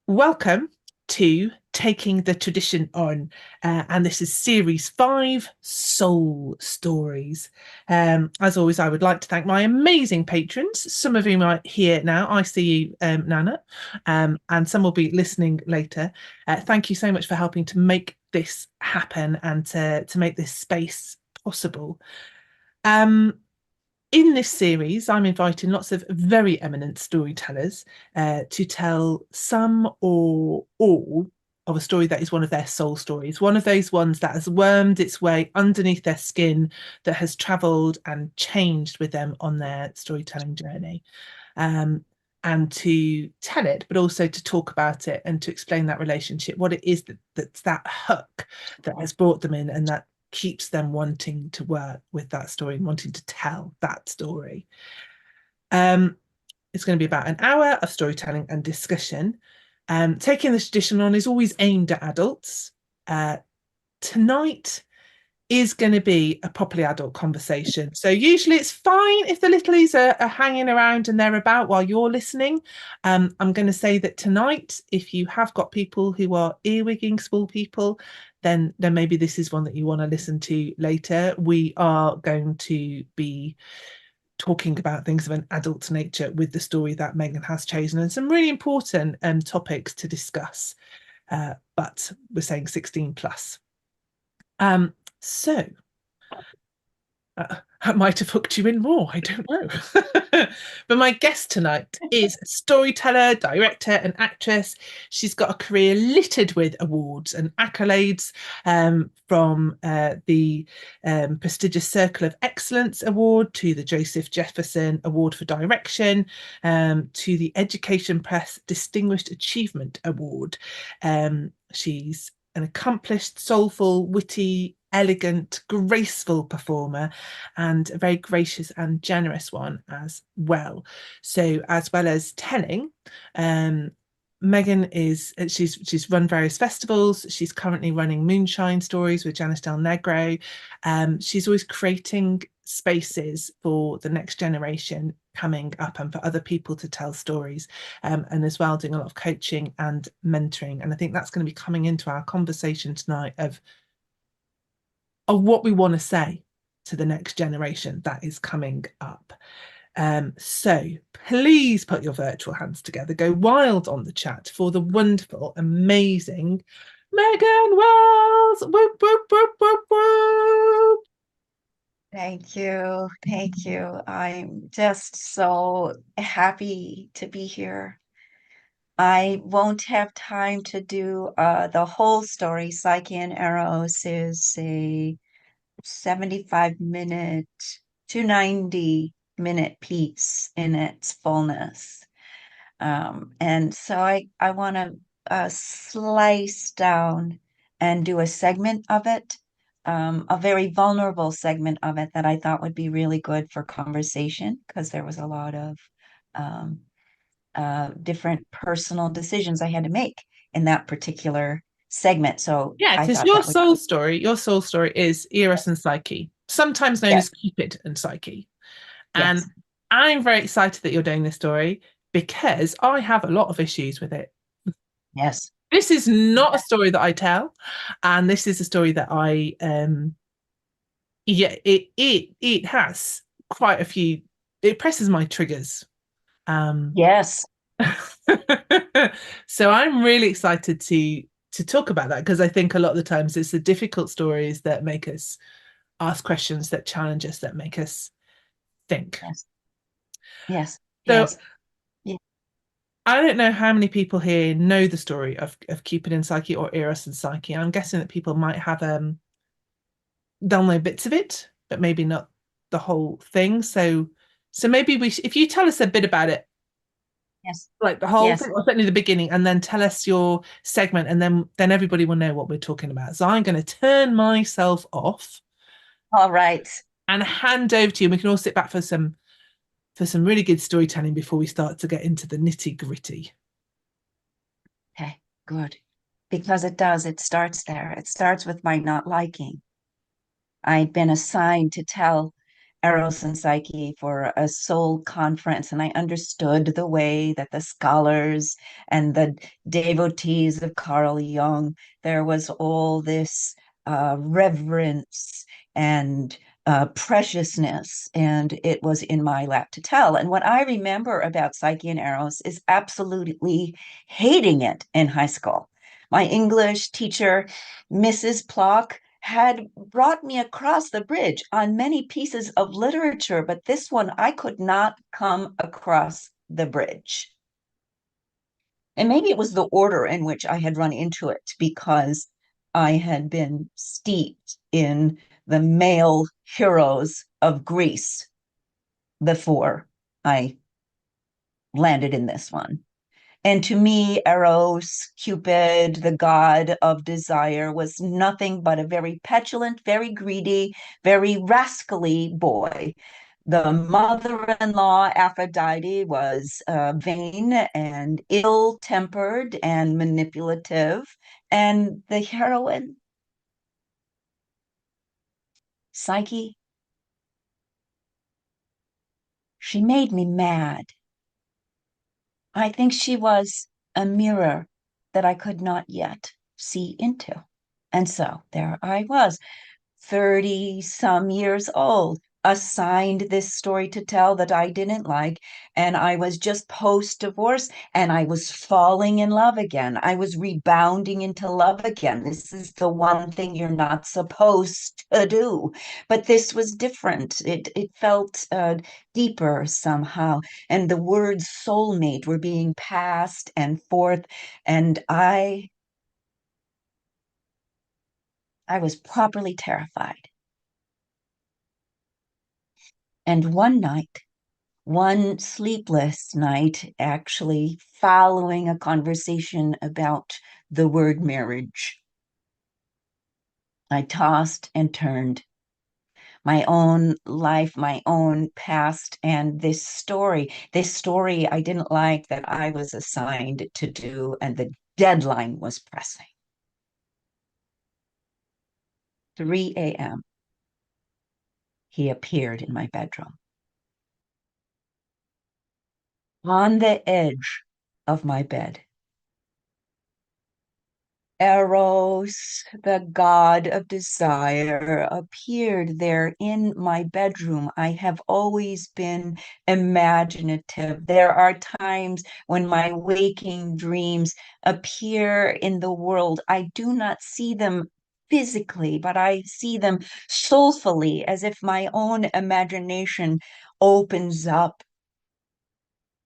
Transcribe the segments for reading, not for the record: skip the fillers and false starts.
Welcome to Taking the Tradition On, and this is series 5, Soul Stories. As always, I would like to thank my amazing patrons, some of whom are here now. I see you, Nana, and some will be listening later. Thank you so much for helping to make this happen and to make this space possible. In this series, I'm inviting lots of very eminent storytellers to tell some or all of a story that is one of their soul stories, one of those ones that has wormed its way underneath their skin, that has travelled and changed with them on their storytelling journey. And to tell it, but also to talk about it and to explain that relationship, what it is that's that hook that has brought them in and that keeps them wanting to work with that story and wanting to tell that story. It's going to be about an hour of storytelling and discussion. Taking the tradition on is always aimed at adults. Tonight is going to be a properly adult conversation. So usually it's fine if the littlies are hanging around and they're about while you're listening. I'm going to say that tonight, if you have got people who are earwigging small people, then maybe this is one that you want to listen to later. We are going to be talking about things of an adult nature with the story that Megan has chosen and some really important topics to discuss. But we're saying 16 plus. So I might have hooked you in more. I don't know. But my guest tonight is a storyteller, director, and actress. She's got a career littered with awards and accolades from the prestigious Circle of Excellence Award to the Joseph Jefferson Award for Direction to the Education Press Distinguished Achievement Award. She's an accomplished, soulful, witty, elegant, graceful performer and a very gracious and generous one as well. So as well as telling, Megan is she's run various festivals. She's currently running Moonshine Stories with Janice Del Negro. She's always creating spaces for the next generation coming up and for other people to tell stories, and as well doing a lot of coaching and mentoring. And I think that's going to be coming into our conversation tonight of what we want to say to the next generation that is coming up. So please put your virtual hands together, go wild on the chat for the wonderful, amazing Megan Wells. Whoop, whoop, whoop, whoop, whoop. Thank you. Thank you. I'm just so happy to be here. I won't have time to do the whole story. Psyche and Eros is a 75-minute to 90-minute piece in its fullness. And so I want to slice down and do a segment of it, a very vulnerable segment of it that I thought would be really good for conversation because there was a lot of um, different personal decisions I had to make in that particular segment. So Yeah, I because thought that would your soul story is Eros and Psyche, sometimes known as yes, Cupid and Psyche. And yes. I'm very excited that you're doing this story because I have a lot of issues with it. Yes. This is not a story that I tell, and this is a story that I yeah, it has quite a few, it presses my triggers. Um Yes. so I'm really excited to talk about that because I think a lot of the times it's the difficult stories that make us ask questions, that challenge us, that make us think. Yes. Yes. So Yes. Yeah. I don't know how many people here know the story of Cupid and Psyche or Eros and Psyche. I'm guessing that people might have they'll know bits of it, but maybe not the whole thing. So maybe if you tell us a bit about it, Yes. like the whole Yes. thing, or certainly the beginning, and then tell us your segment, and then everybody will know what we're talking about. So I'm going to turn myself off All right. and hand over to you. We can all sit back for some really good storytelling before we start to get into the nitty gritty. Okay, good. Because it does, it starts there. It starts with my not liking. I'd been assigned to tell Eros and Psyche for a soul conference, and I understood the way that the scholars and the devotees of Carl Jung, there was all this reverence and preciousness, and it was in my lap to tell. And what I remember about Psyche and Eros is absolutely hating it in high school. My English teacher, Mrs. Plock, had brought me across the bridge on many pieces of literature, but this one I could not come across the bridge. And maybe it was the order in which I had run into it because I had been steeped in the male heroes of Greece before I landed in this one. And to me, Eros, Cupid, the god of desire, was nothing but a very petulant, very greedy, very rascally boy. The mother in law, Aphrodite, was vain and ill tempered and manipulative. And the heroine, Psyche, she made me mad. I think she was a mirror that I could not yet see into. And so there I was, 30 some years old, assigned this story to tell that I didn't like. And I was just post divorce and I was falling in love again. I was rebounding into love again. This is the one thing you're not supposed to do. But this was different. It felt deeper somehow. And the words soulmate were being passed and forth. And I was properly terrified. And one night, one sleepless night, actually, following a conversation about the word marriage, I tossed and turned my own life, my own past, and this story I didn't like that I was assigned to do, and the deadline was pressing. 3 a.m., he appeared in my bedroom on the edge of my bed. Eros, the god of desire, appeared there in my bedroom. I have always been imaginative. There are times when my waking dreams appear in the world. I do not see them physically, but I see them soulfully, as if my own imagination opens up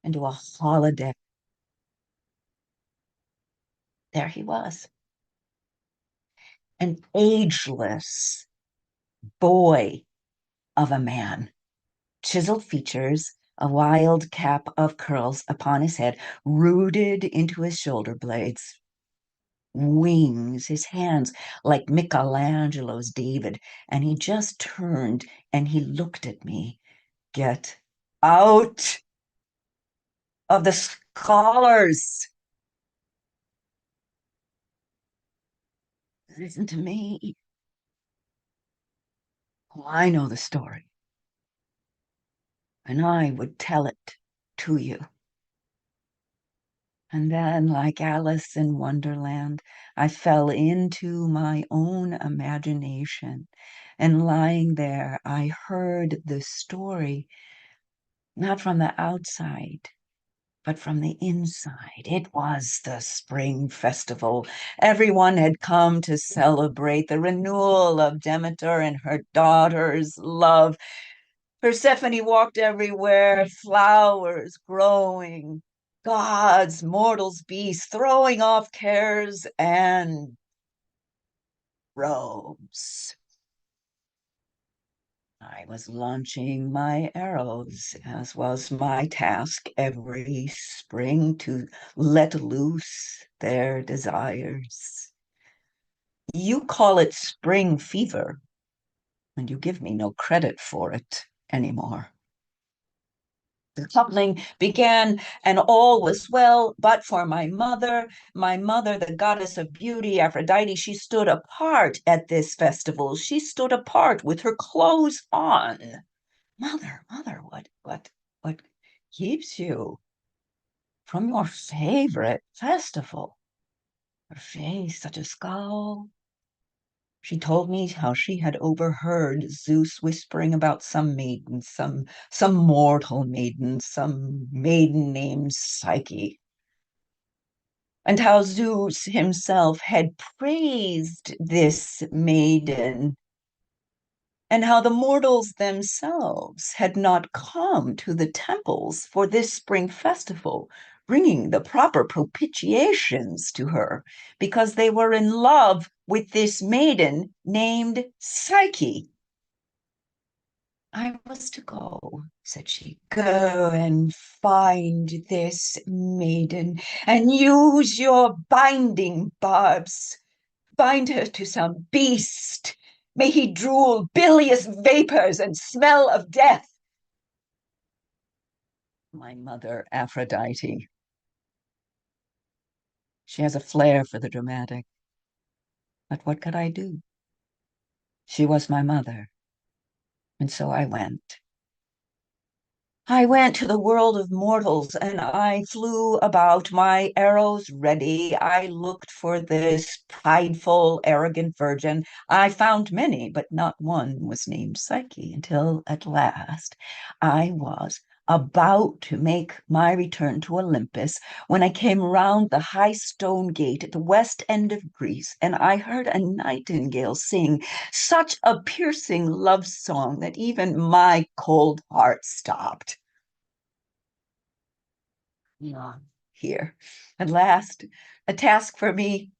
into a holodeck. There he was, an ageless boy of a man, chiseled features, a wild cap of curls upon his head, rooted into his shoulder blades, wings, his hands like Michelangelo's David. And he just turned and he looked at me. Get out of the scholars. Listen to me. Oh, I know the story, and I would tell it to you. And then, like Alice in Wonderland, I fell into my own imagination. And lying there, I heard the story, not from the outside, but from the inside. It was the spring festival. Everyone had come to celebrate the renewal of Demeter and her daughter's love. Persephone walked everywhere, flowers growing, gods, mortals, beasts, throwing off cares and robes. I was launching my arrows, as was my task every spring, to let loose their desires. You call it spring fever, and you give me no credit for it anymore. The coupling began, and all was well. But for my mother, the goddess of beauty, Aphrodite, she stood apart at this festival. She stood apart with her clothes on. Mother, what keeps you from your favorite festival? Her face, such a scowl. She told me how she had overheard Zeus whispering about some maiden, some mortal maiden, some maiden named Psyche, and how Zeus himself had praised this maiden, and how the mortals themselves had not come to the temples for this spring festival, bringing the proper propitiations to her, because they were in love with this maiden named Psyche. I was to go, said she, go and find this maiden and use your binding barbs. Bind her to some beast. May he drool bilious vapors and smell of death. My mother, Aphrodite. She has a flair for the dramatic. But what could I do? She was my mother, and so I went. I went to the world of mortals and I flew about, my arrows ready. I looked for this prideful, arrogant virgin. I found many, but not one was named Psyche, until at last I was about to make my return to Olympus when I came round the high stone gate at the west end of Greece, and I heard a nightingale sing such a piercing love song that even my cold heart stopped. Yeah, here, at last, a task for me.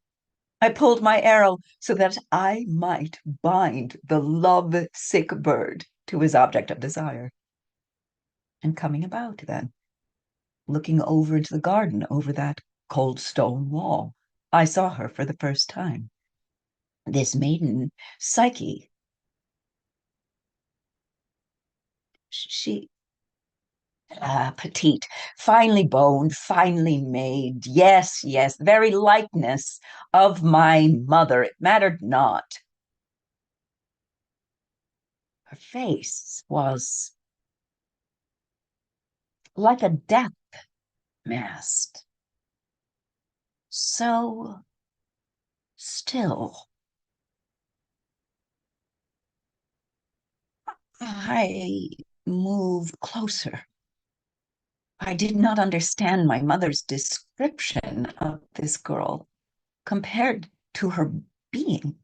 I pulled my arrow so that I might bind the love-sick bird to his object of desire. And coming about then, looking over into the garden over that cold stone wall, I saw her for the first time. This maiden, Psyche, she petite, finely boned, finely made. Yes, yes, the very likeness of my mother. It mattered not. Her face was like a death mask, so still. I moved closer. I did not understand my mother's description of this girl compared to her being.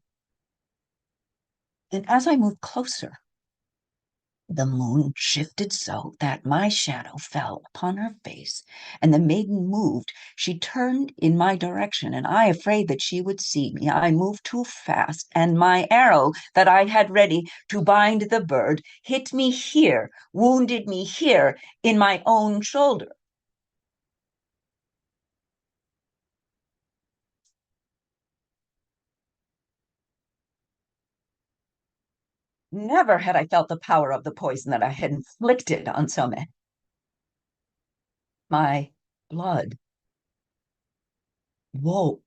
And as I moved closer, the moon shifted so that my shadow fell upon her face, and the maiden moved. She turned in my direction, and I, afraid that she would see me, I moved too fast, and my arrow that I had ready to bind the bird hit me here, wounded me here in my own shoulder. Never had I felt the power of the poison that I had inflicted on so many. My blood woke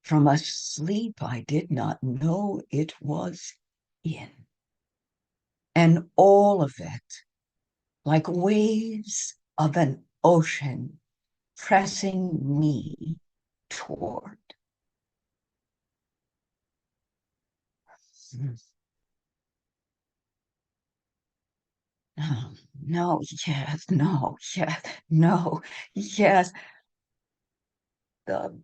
from a sleep I did not know it was in. And all of it, like waves of an ocean, pressing me toward. No, no, yes, no, yes, no, yes. The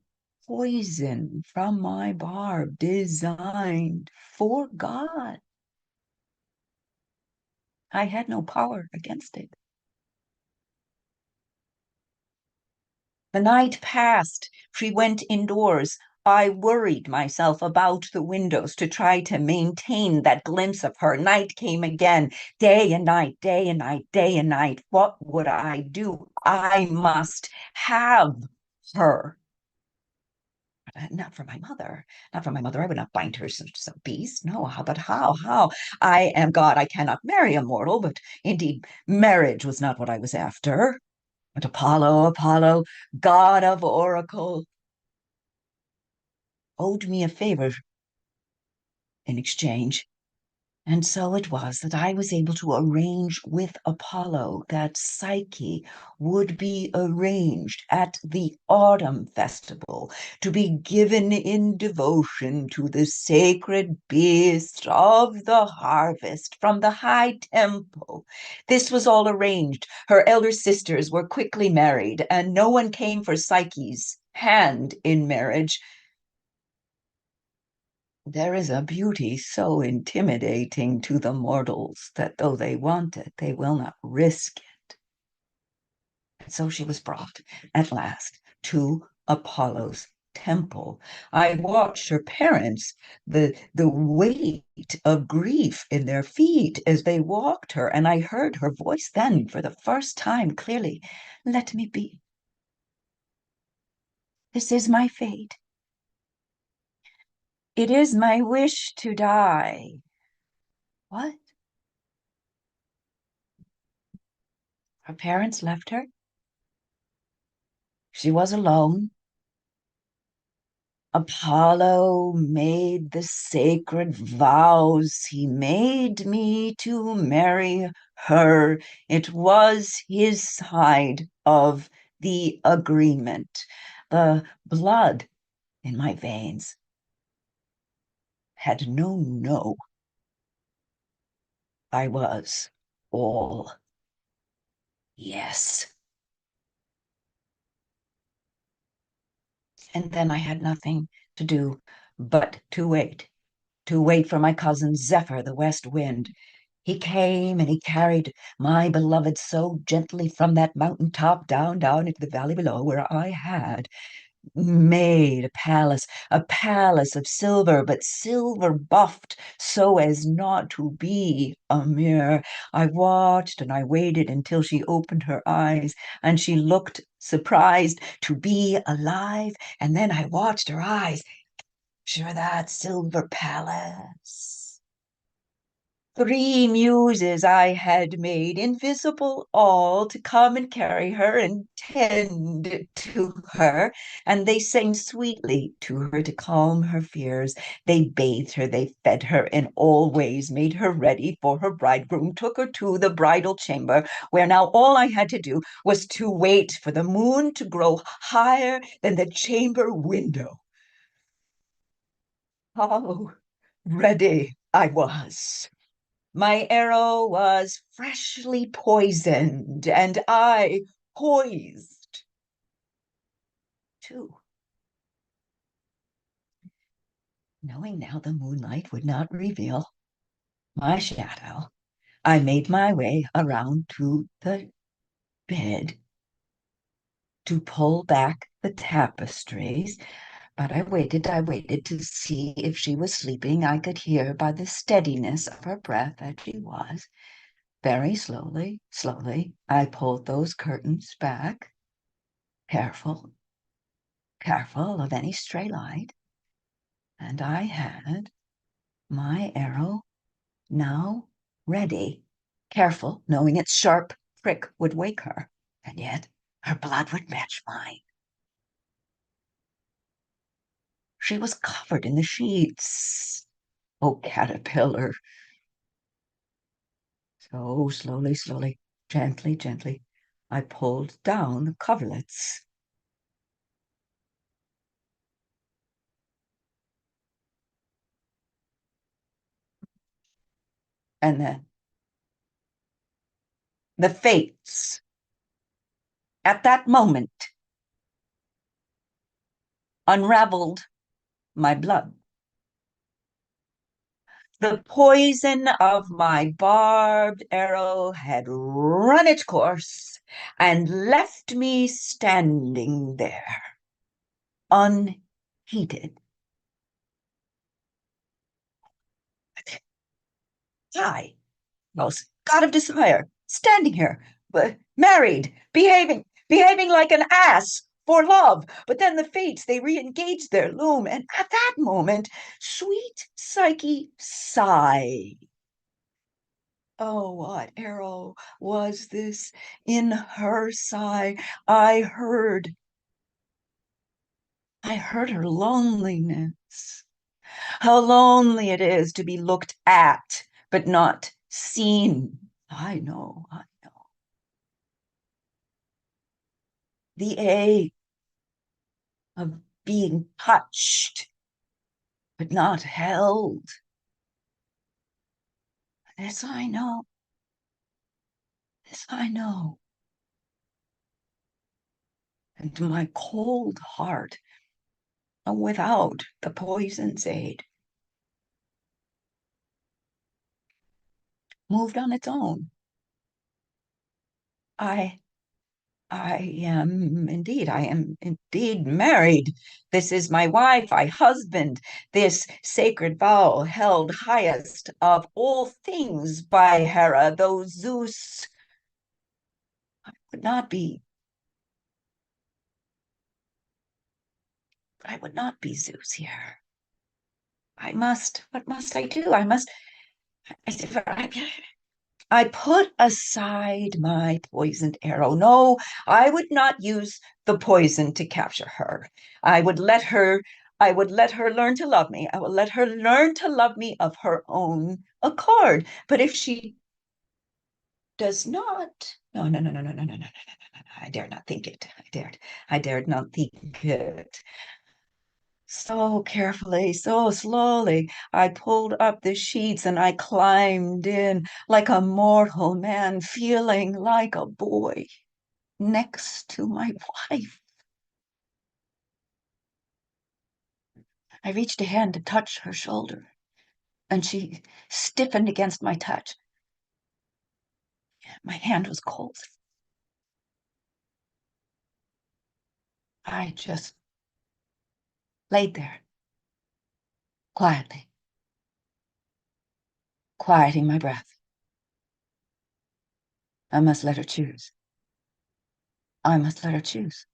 poison from my barb designed for God. I had no power against it. The night passed. She went indoors. I worried myself about the windows to try to maintain that glimpse of her. Night came again, day and night, day and night, day and night. What would I do? I must have her. Not for my mother. Not for my mother. I would not bind her to some beast. No, but how? How? I am God. I cannot marry a mortal, but indeed, marriage was not what I was after. But Apollo, god of oracle, owed me a favor in exchange. And so it was that I was able to arrange with Apollo that Psyche would be arranged at the autumn festival to be given in devotion to the sacred beast of the harvest from the high temple. This was all arranged. Her elder sisters were quickly married, and no one came for Psyche's hand in marriage. There is a beauty so intimidating to the mortals that though they want it, they will not risk it. And so she was brought at last to Apollo's temple. I watched her parents, the weight of grief in their feet as they walked her, and I heard her voice then for the first time clearly. Let me be. This is my fate. It is my wish to die. What? Her parents left her. She was alone. Apollo made the sacred vows. He made me to marry her. It was his side of the agreement. The blood in my veins had known no. I was all yes. And then I had nothing to do but to wait for my cousin Zephyr, the west wind. He came and he carried my beloved so gently from that mountain top down into the valley below, where I had made a palace of silver, but silver buffed so as not to be a mirror. I watched and I waited until she opened her eyes and she looked surprised to be alive. And then I watched her eyes. Sure, that silver palace. 3 muses I had made, invisible all, to come and carry her and tend to her. And they sang sweetly to her to calm her fears. They bathed her, they fed her in all ways, made her ready for her bridegroom, took her to the bridal chamber, where now all I had to do was to wait for the moon to grow higher than the chamber window. How ready I was. My arrow was freshly poisoned, and I poised too. Knowing now the moonlight would not reveal my shadow, I made my way around to the bed to pull back the tapestries. But I waited to see if she was sleeping. I could hear by the steadiness of her breath that she was. Very slowly, slowly, I pulled those curtains back, careful, careful of any stray light, and I had my arrow now ready, careful, knowing its sharp prick would wake her, and yet her blood would match mine. She was covered in the sheets. Oh, caterpillar. So slowly, slowly, gently, gently, I pulled down the coverlets. And then the fates, at that moment, unraveled my blood. The poison of my barbed arrow had run its course and left me standing there, unheated. I was god of desire, standing here, but married, behaving like an ass for love. But then the fates, they re-engaged their loom, and at that moment, sweet Psyche sighed. Oh, what arrow was this in her sigh? I heard her loneliness. How lonely it is to be looked at but not seen. I know, I know. The ache of being touched, but not held. This I know. This I know. And to my cold heart, without the poison's aid, moved on its own. I I am indeed married. This is my wife, my husband, this sacred vow held highest of all things by Hera, though Zeus would not be, I would not be Zeus here. What must I do? I put aside my poisoned arrow. No, I would not use the poison to capture her. I would let her learn to love me. I will let her learn to love me of her own accord. But if she does not, no, no, no, no, no, no, no, no, no, no, no, no. I dare not think it. I dared not think it. So carefully, so slowly, I pulled up the sheets and I climbed in like a mortal man, feeling like a boy next to my wife. I reached a hand to touch her shoulder, and she stiffened against my touch. My hand was cold. I just laid there, quietly, quieting my breath. I must let her choose. I must let her choose.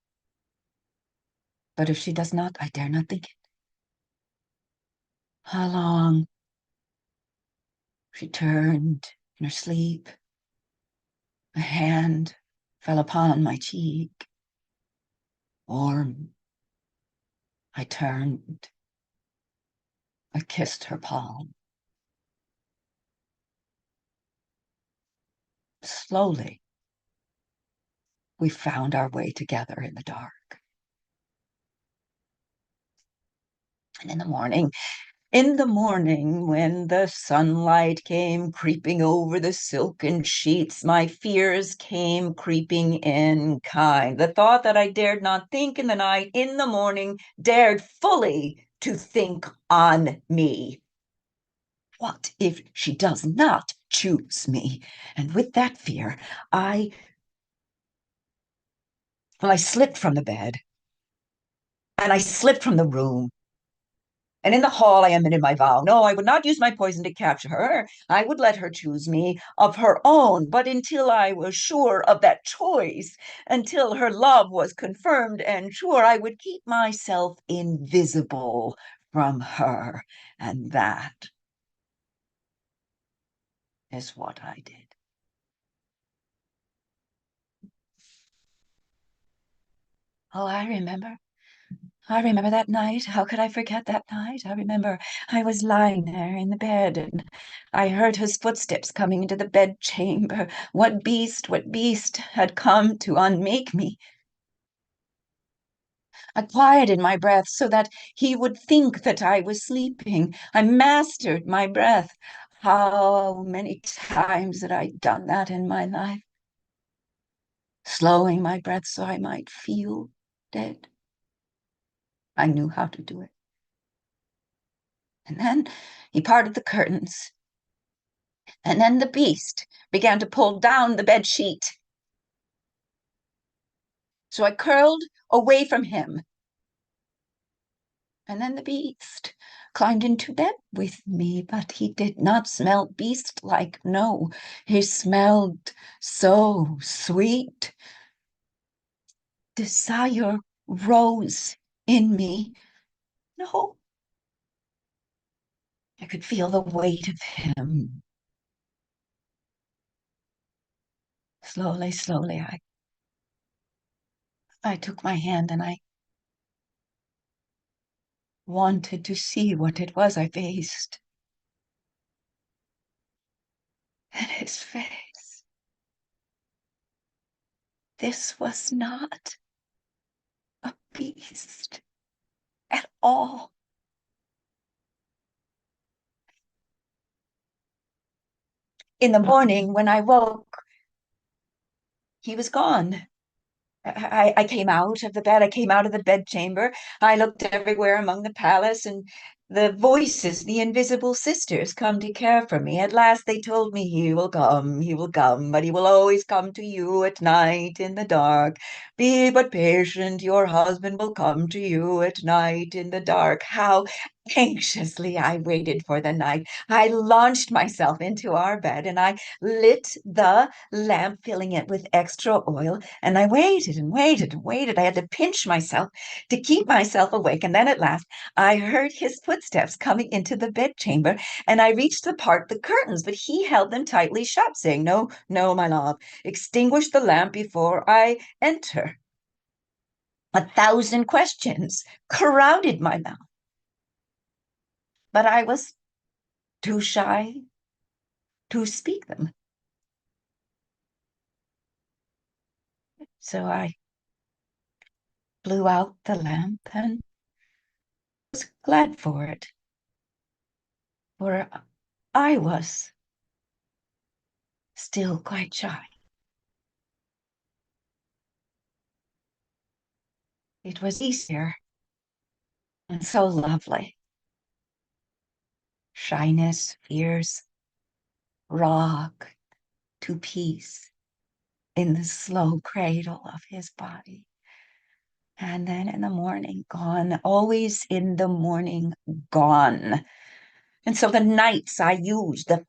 But if she does not, I dare not think it. How long? She turned in her sleep. A hand fell upon my cheek. Warm. I turned. I kissed her palm. Slowly, we found our way together in the dark. And in the morning, when the sunlight came creeping over the silken sheets, my fears came creeping in kind. The thought that I dared not think in the night, in the morning, dared fully to think on me. What if she does not choose me? And with that fear, I slipped from the bed and I slipped from the room. And in the hall, I amended my vow. No, I would not use my poison to capture her. I would let her choose me of her own. But until I was sure of that choice, until her love was confirmed and sure, I would keep myself invisible from her. And that is what I did. Oh, I remember. I remember that night. How could I forget that night? I remember I was lying there in the bed and I heard his footsteps coming into the bedchamber. What beast had come to unmake me? I quieted my breath so that he would think that I was sleeping. I mastered my breath. How many times had I done that in my life? Slowing my breath so I might feel dead. I knew how to do it. And then he parted the curtains. And then the beast began to pull down the bed sheet. So I curled away from him. And then the beast climbed into bed with me, but he did not smell beast-like. No, he smelled so sweet. Desire rose in me. No, I could feel the weight of him. Slowly, slowly, I took my hand and I wanted to see what it was I faced. and his face. This was not a beast at all. In the morning, when I woke, he was gone. I came out of the bed. I came out of the bedchamber. I looked everywhere among the palace, and the voices, the invisible sisters, come to care for me. At last they told me, he will come, but he will always come to you at night in the dark. Be but patient, your husband will come to you at night in the dark. How anxiously I waited for the night. I launched myself into our bed and I lit the lamp, filling it with extra oil, and I waited and waited and waited. I had to pinch myself to keep myself awake. And then at last I heard his footsteps coming into the bedchamber, and I reached the curtains, but he held them tightly shut, saying, "No, no, my love, extinguish the lamp before I enter." 1,000 questions crowded my mouth, but I was too shy to speak them. So I blew out the lamp and was glad for it, for I was still quite shy. It was easier and so lovely. Shyness, fears, rock to peace in the slow cradle of his body. And then in the morning, gone, always in the morning, gone. And so the nights I used the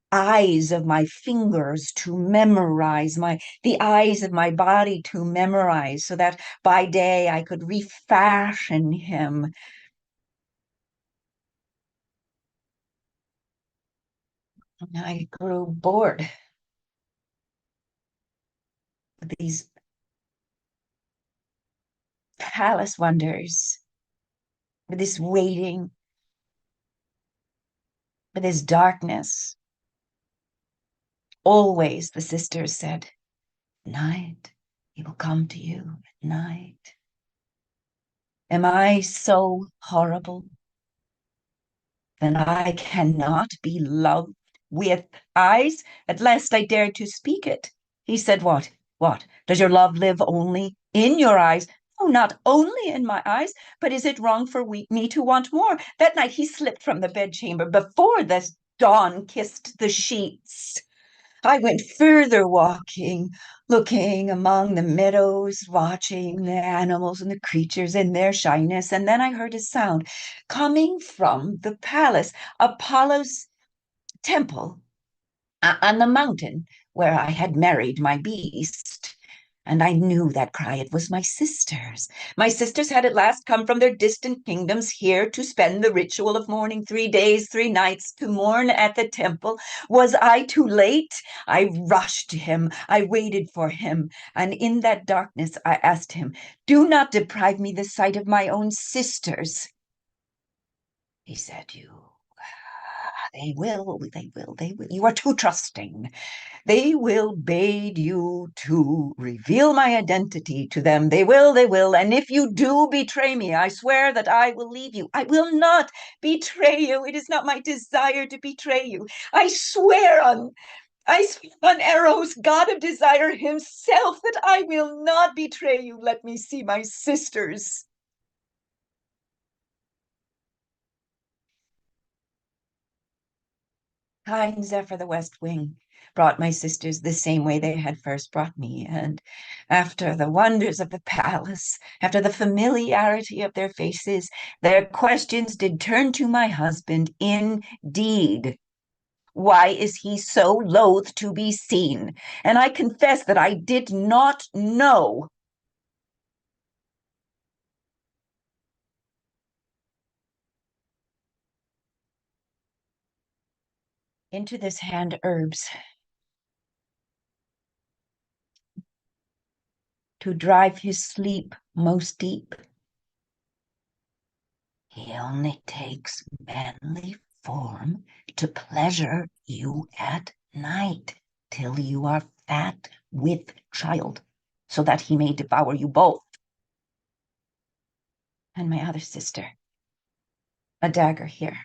eyes of my fingers to memorize the eyes of my body to memorize, so that by day I could refashion him. I grew bored with these palace wonders, with this waiting, with this darkness. Always, the sisters said, "Night, he will come to you at night." Am I so horrible? Then I cannot be loved with eyes. At last I dared to speak it. He said, "What? What? Does your love live only in your eyes?" "Oh, not only in my eyes, but is it wrong for me to want more?" That night he slipped from the bedchamber before the dawn kissed the sheets. I went further walking, looking among the meadows, watching the animals and the creatures in their shyness. And then I heard a sound coming from the palace, Apollo's temple on the mountain where I had married my beast. And I knew that cry. It was my sisters. My sisters had at last come from their distant kingdoms here to spend the ritual of mourning, 3 days, 3 nights, to mourn at the temple. Was I too late? I rushed to him. I waited for him. And in that darkness, I asked him, "Do not deprive me the sight of my own sisters." He said, They will, they will, they will. You are too trusting. They will bid you to reveal my identity to them. They will, they will. And if you do betray me, I swear that I will leave you. I will not betray you. It is not my desire to betray you. I swear on Eros, god of desire himself, that I will not betray you. Let me see my sisters. Kind Zephyr, the west wing, brought my sisters the same way they had first brought me. And after the wonders of the palace, after the familiarity of their faces, their questions did turn to my husband indeed. Why is he so loath to be seen? And I confess that I did not know. Into this hand herbs to drive his sleep most deep. He only takes manly form to pleasure you at night till you are fat with child, so that he may devour you both. And my other sister, a dagger here.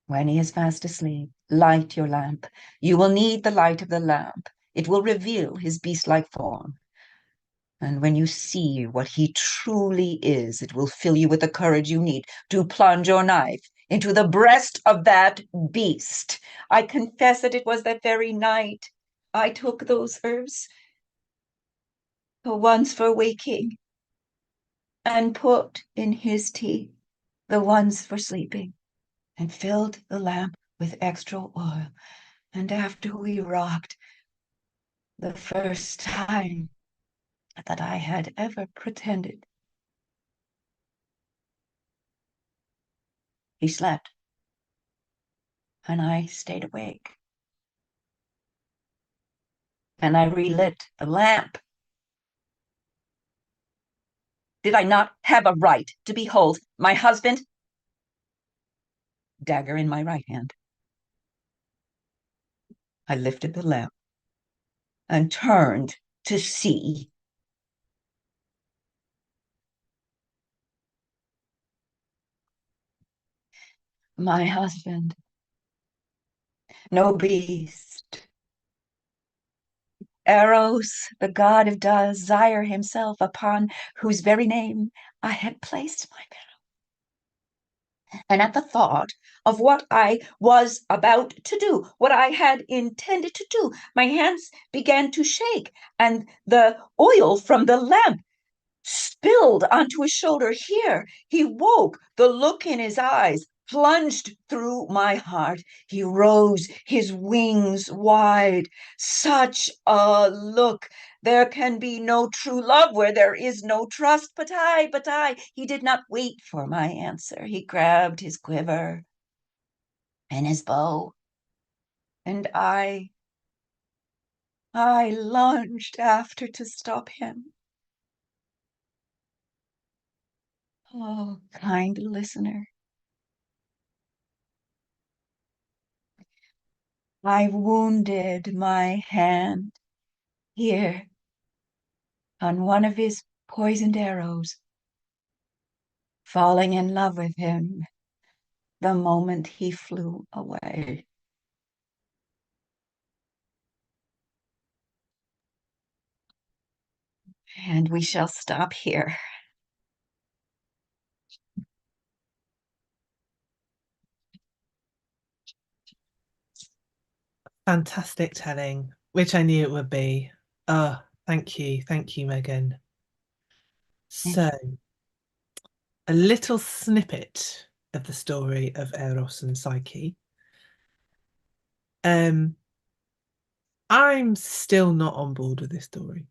When he is fast asleep, light your lamp. You will need the light of the lamp. It will reveal his beast-like form. And when you see what he truly is, it will fill you with the courage you need to plunge your knife into the breast of that beast. I confess that it was that very night I took those herbs, the ones for waking, and put in his tea the ones for sleeping, and filled the lamp with extra oil. And after we rocked, the first time that I had ever pretended, he slept, and I stayed awake. And I relit the lamp. Did I not have a right to behold my husband? Dagger in my right hand. I lifted the lamp and turned to see. My husband, no beast. Eros, the god of desire himself, upon whose very name I had placed my vow. And at the thought of what I was about to do, what I had intended to do, my hands began to shake, and the oil from the lamp spilled onto his shoulder. Here he woke. The look in his eyes plunged through my heart. He rose, his wings wide. Such a look. There can be no true love where there is no trust. But I, he did not wait for my answer. He grabbed his quiver and his bow, and I lunged after to stop him. Oh, kind listener, I wounded my hand here on one of his poisoned arrows, falling in love with him the moment he flew away. And we shall stop here. Fantastic telling, which I knew it would be. Oh, thank you. Thank you, Megan. So, a little snippet of the story of Eros and Psyche. Um, I'm still not on board with this story.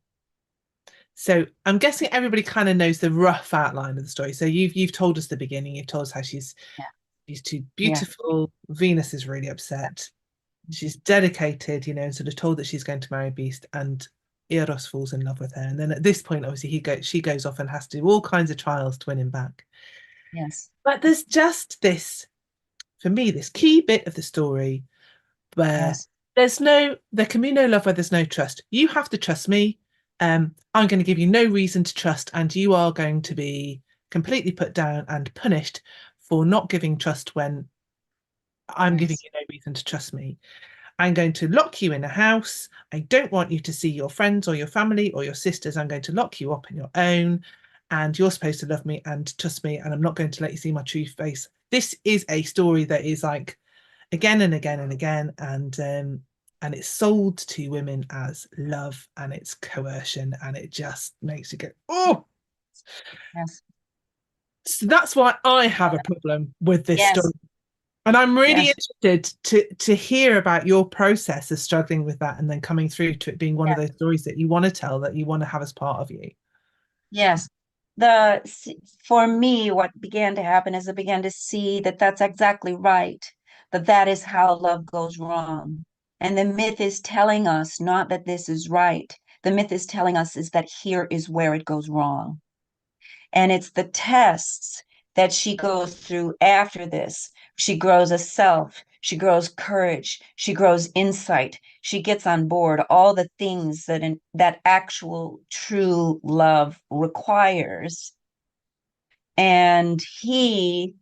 So I'm guessing everybody kind of knows the rough outline of the story. So you've told us the beginning. You've told us how she's too Yeah. beautiful. Venus is really upset. She's dedicated, and sort of told that she's going to marry a beast, and Eros falls in love with her. And then at this point, obviously, she goes off and has to do all kinds of trials to win him back. Yes. But there's just this, for me, this key bit of the story where Yes. there can be no love where there's no trust. You have to trust me. I'm going to give you no reason to trust, and you are going to be completely put down and punished for not giving trust when I'm giving Yes. you no reason to trust me. I'm going to lock you in a house. I don't want you to see your friends or your family or your sisters. I'm going to lock you up on your own, and you're supposed to love me and trust me, and I'm not going to let you see my true face. This is a story that is like again and again and again, and it's sold to women as love, and it's coercion, and it just makes you go, oh. Yes. So that's why I have a problem with this story. Yes. And I'm really Yes. interested to hear about your process of struggling with that and then coming through to it being one of those stories that you want to tell, that you want to have as part of you. Yes. For me, what began to happen is I began to see that that's exactly right, that is how love goes wrong. And the myth is telling us not that this is right. The myth is telling us is that here is where it goes wrong. And it's the tests that she goes through after this. She grows a self. she grows courage, she grows insight, she gets on board all the things that actual true love requires. And he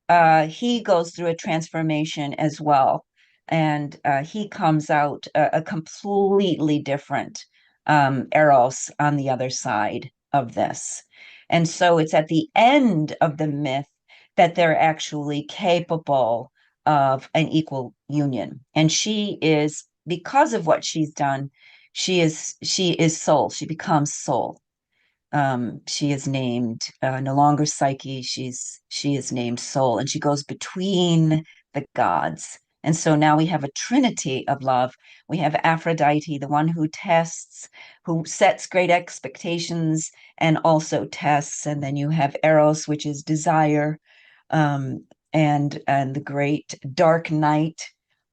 goes through a transformation as well, and he comes out a completely different Eros on the other side of this. And so it's at the end of the myth that they're actually capable of an equal union. And she is, because of what she's done, she is soul. She becomes soul. She is named no longer Psyche. She is named Soul, and she goes between the gods. And so now we have a trinity of love. We have Aphrodite, the one who tests, who sets great expectations and also tests. And then you have Eros, which is desire, um, and the great dark night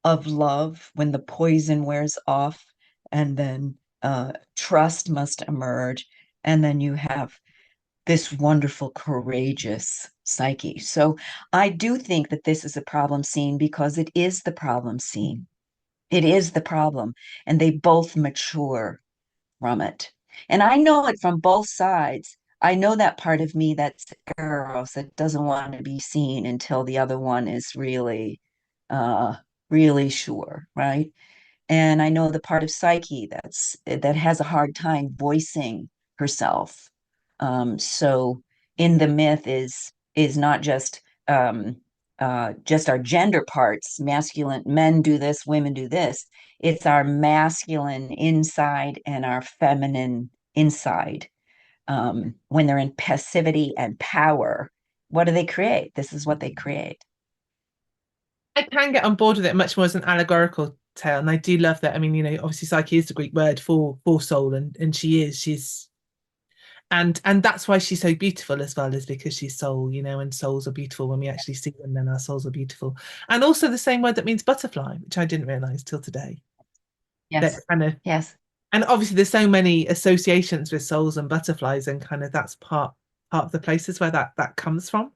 of love when the poison wears off, and then trust must emerge, and then you have this wonderful, courageous Psyche. So I do think that this is a problem scene because it is the problem scene. It is the problem. And they both mature from it. And I know it from both sides. I know that part of me that's Eros that doesn't want to be seen until the other one is uh, really sure, right? And I know the part of Psyche that has a hard time voicing herself. So in the myth is not just our gender parts, masculine men do this, women do this. It's our masculine inside and our feminine inside. When they're in passivity and power, what do they create? This is what they create. I can get on board with it much more as an allegorical tale, and I do love that. I mean, obviously Psyche is the Greek word for soul, and she's and that's why she's so beautiful as well, is because she's soul, and souls are beautiful when we actually see them, then our souls are beautiful. And also the same word that means butterfly, which I didn't realize till today. That Yes. kind of, Yes. and obviously there's so many associations with souls and butterflies, and kind of that's part of the places where that comes from.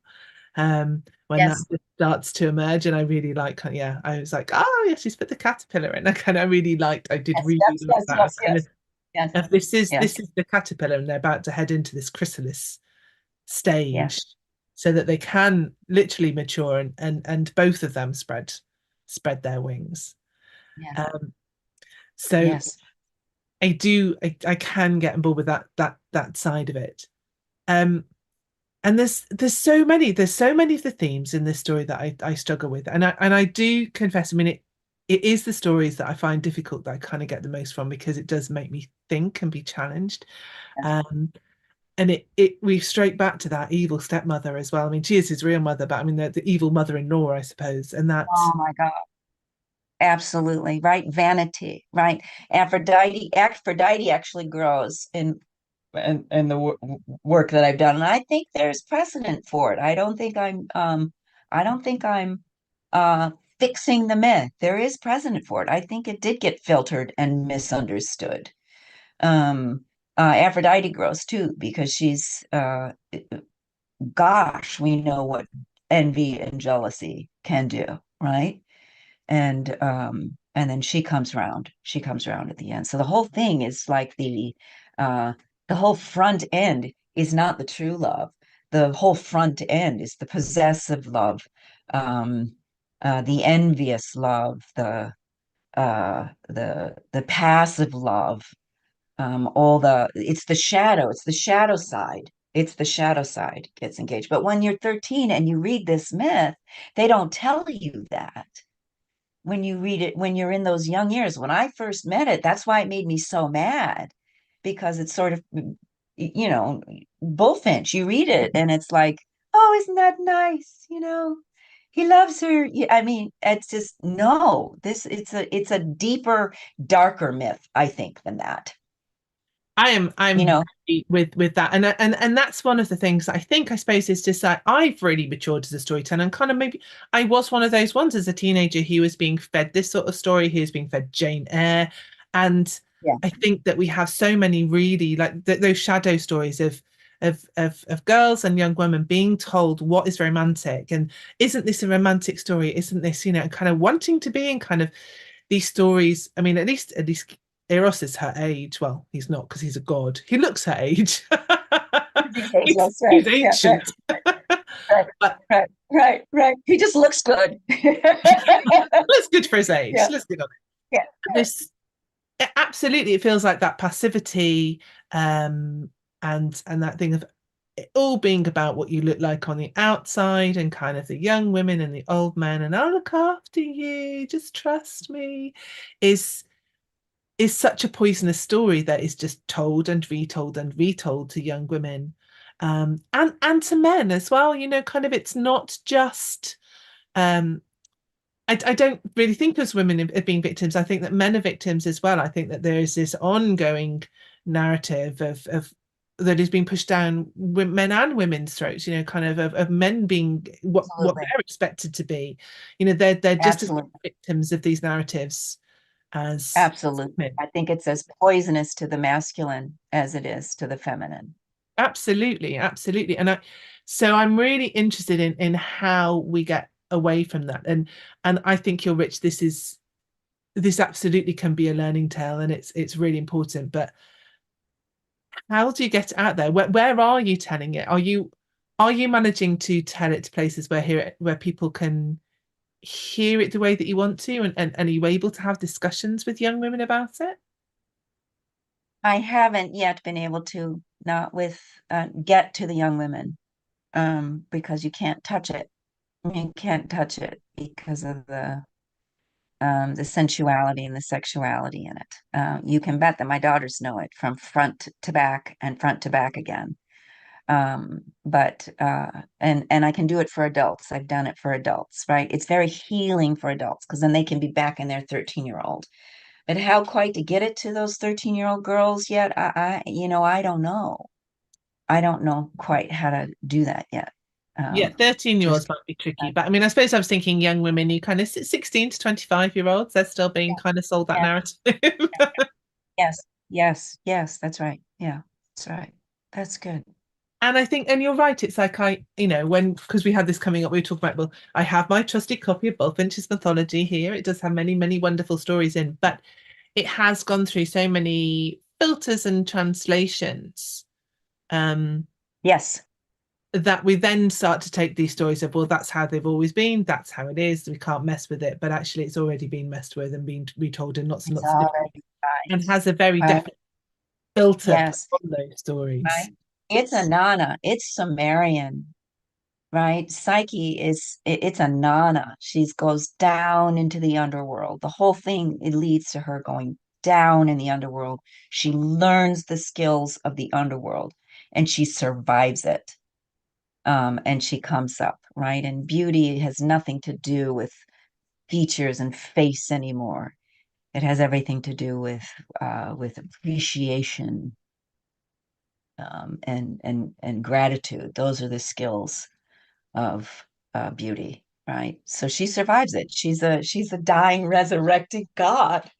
When that Yes. starts to emerge, and I really like, yeah, I was like, oh yeah, she's put the caterpillar in. I did Yes. really Yes. like Yes. that Yes. kind of, Yes. Yes. this is Yes. this is the caterpillar, and they're about to head into this chrysalis Yes. stage, so that they can literally mature, and both of them spread their wings. Yes. um so Yes. I can get on board with that side of it. um and there's so many of the themes in this story that I struggle with, and I do confess, I mean, it is the stories that I find difficult that I kind of get the most from, because it does make me think and be challenged. Yes. um and it we've straight back to that evil stepmother as well. I mean, she is his real mother, but I mean the evil mother-in-law, I suppose, and that. Oh my God. Absolutely. Right. Vanity. Right. Aphrodite actually grows in the work that I've done. And I think there's precedent for it. I don't think I'm uh fixing the myth. There is precedent for it. I think it did get filtered and misunderstood. Um Aphrodite grows too because she's gosh, we know what envy and jealousy can do, right? And then she comes around at the end. So the whole thing is like the whole front end is not the true love. The whole front end is the possessive love, um the envious love, the passive love, all the it's the shadow side. It's the shadow side gets engaged. But when you're 13 and you read this myth, they don't tell you that when you read it when you're in those young years. When I first met it, that's why it made me so mad, because it's sort of, you know, bullfinch. You read it and it's like, oh, isn't that nice? He loves her. I mean, it's just no. It's a deeper, darker myth, I think, than that. You I'm know, with that, and that's one of the things I think, I suppose, is just that I've really matured as a storyteller, and kind of maybe I was one of those ones as a teenager who was being fed this sort of story, who was being fed Jane Eyre, and yeah, I think that we have so many really like those shadow stories of of girls and young women being told what is romantic, and isn't this a romantic story? Isn't this, kind of wanting to be in kind of these stories? I mean, at least Eros is her age. Well, he's not because he's a god. He looks her age. These he's, ageless, right? he's Yeah, right, ancient. right, But right, right, right. He just looks good. looks good for his age. Yeah, Looks good on yeah, it. This absolutely, it feels like that passivity, um, and that thing of it all being about what you look like on the outside, and kind of the young women and the old men, and I'll look after you, just trust me, is is such a poisonous story that is just told and retold and retold to young women, and to men as well. Kind of it's not just. Um, I don't really think as women of being victims. I think that men are victims as well. I think that there is this ongoing narrative of that is being pushed down men and women's throats. Kind of men being what absolutely, they're expected to be. They're just as much absolutely, victims of these narratives as absolutely. men. I think it's as poisonous to the masculine as it is to the feminine. Absolutely, absolutely. So I'm really interested in how we get away from that. And I think you're rich. This absolutely can be a learning tale, and it's really important. But how do you get it out there? Where are you telling it? Are you managing to tell it to places where people can hear it the way that you want to, and are you able to have discussions with young women about it? I haven't yet been able to, not with get to the young women, because you can't touch it. You can't touch it because of the sensuality and the sexuality in it. You can bet that my daughters know it from front to back and front to back again. But and I can do it for adults. I've done it for adults, right? It's very healing for adults because then they can be back in their 13-year-old. But how quite to get it to those 13-year-old girls yet? I don't know. I don't know quite how to do that yet. Yeah, 13-year-olds Just might be tricky, but I mean, I suppose I was thinking young women, you kind of 16 to 25-year-olds, they're still being kind of sold that yeah, narrative. yes, yes, yes, that's right. Yeah, that's right. That's good. And I think, and you're right, it's like because we had this coming up, we were talking about, well, I have my trusted copy of Bulfinch's mythology here. It does have many, many wonderful stories in, but it has gone through so many filters and translations, um, Yes, that we then start to take these stories of, well, that's how they've always been, that's how it is, we can't mess with it. But actually, it's already been messed with and been retold in lots and it's lots of different ways, already and has a very right. definite filter put Yes, on those stories. right. It's a Nana. It's Sumerian, right? Psyche it's a Nana. She goes down into the underworld. The whole thing, it leads to her going down in the underworld. She learns the skills of the underworld and she survives it. And she comes up, right? And beauty has nothing to do with features and face anymore. It has everything to do with appreciation, and gratitude. Those are the skills of beauty, right? So she survives it. She's a dying, resurrected god,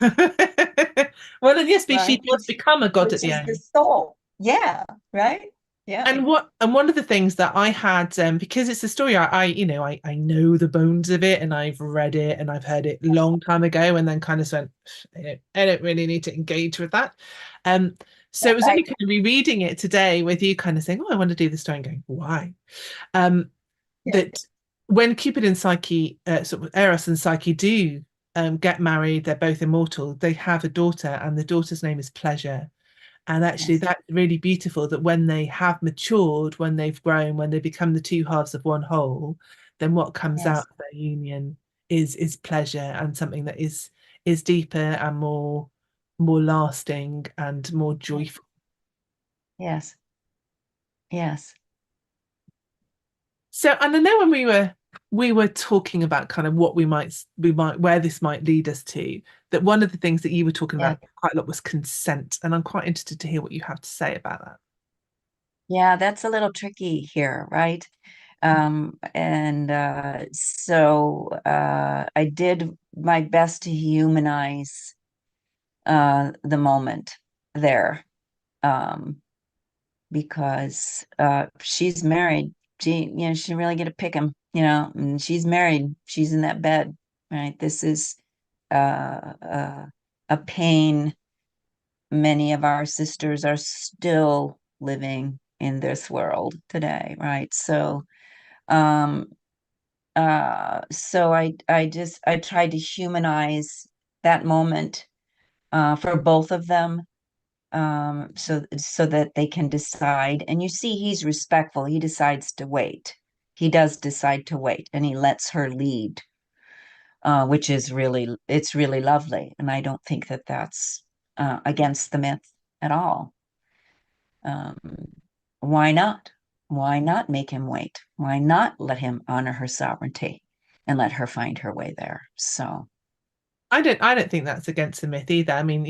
Well, and yes, but she right? does become a god at Which the is the end. soul. Yeah, right. Yeah. And one of the things that I had, because it's a story, I know the bones of it, and I've read it, and I've heard it a long time ago, and then kind of went, I don't really need to engage with that. Um, so it was only Right. kind of rereading it today with you, kind of saying, "Oh, I want to do the story," and going, "Why?" Um, Yeah. that when Cupid and Psyche, sort of Eros and Psyche, do get married, they're both immortal. They have a daughter, and the daughter's name is Pleasure. And actually, Yes. that's really beautiful that when they have matured, when they've grown, when they become the two halves of one whole, then what comes out Yes. of their union is pleasure, and something that is deeper and more lasting and more joyful. Yes. Yes. So, and I know when we were talking about kind of what we might where this might lead us to, that one of the things that you were talking Yeah. about quite a lot was consent, and I'm quite interested to hear what you have to say about that. Yeah, that's a little tricky here, right? And so I did my best to humanize the moment there. Um, because she's married. She didn't really get to pick him, and she's married. She's in that bed, right? This is uh, uh, a pain many of our sisters are still living in this world today, right? Um, so I tried to humanize that moment for both of them, so that they can decide. And you see, he's respectful. He decides to wait. He does decide to wait, and he lets her lead, which is it's really lovely. And I don't think that that's against the myth at all. Um, why not? Why not make him wait? Why not let him honor her sovereignty and let her find her way there? So, I don't think that's against the myth either. I mean,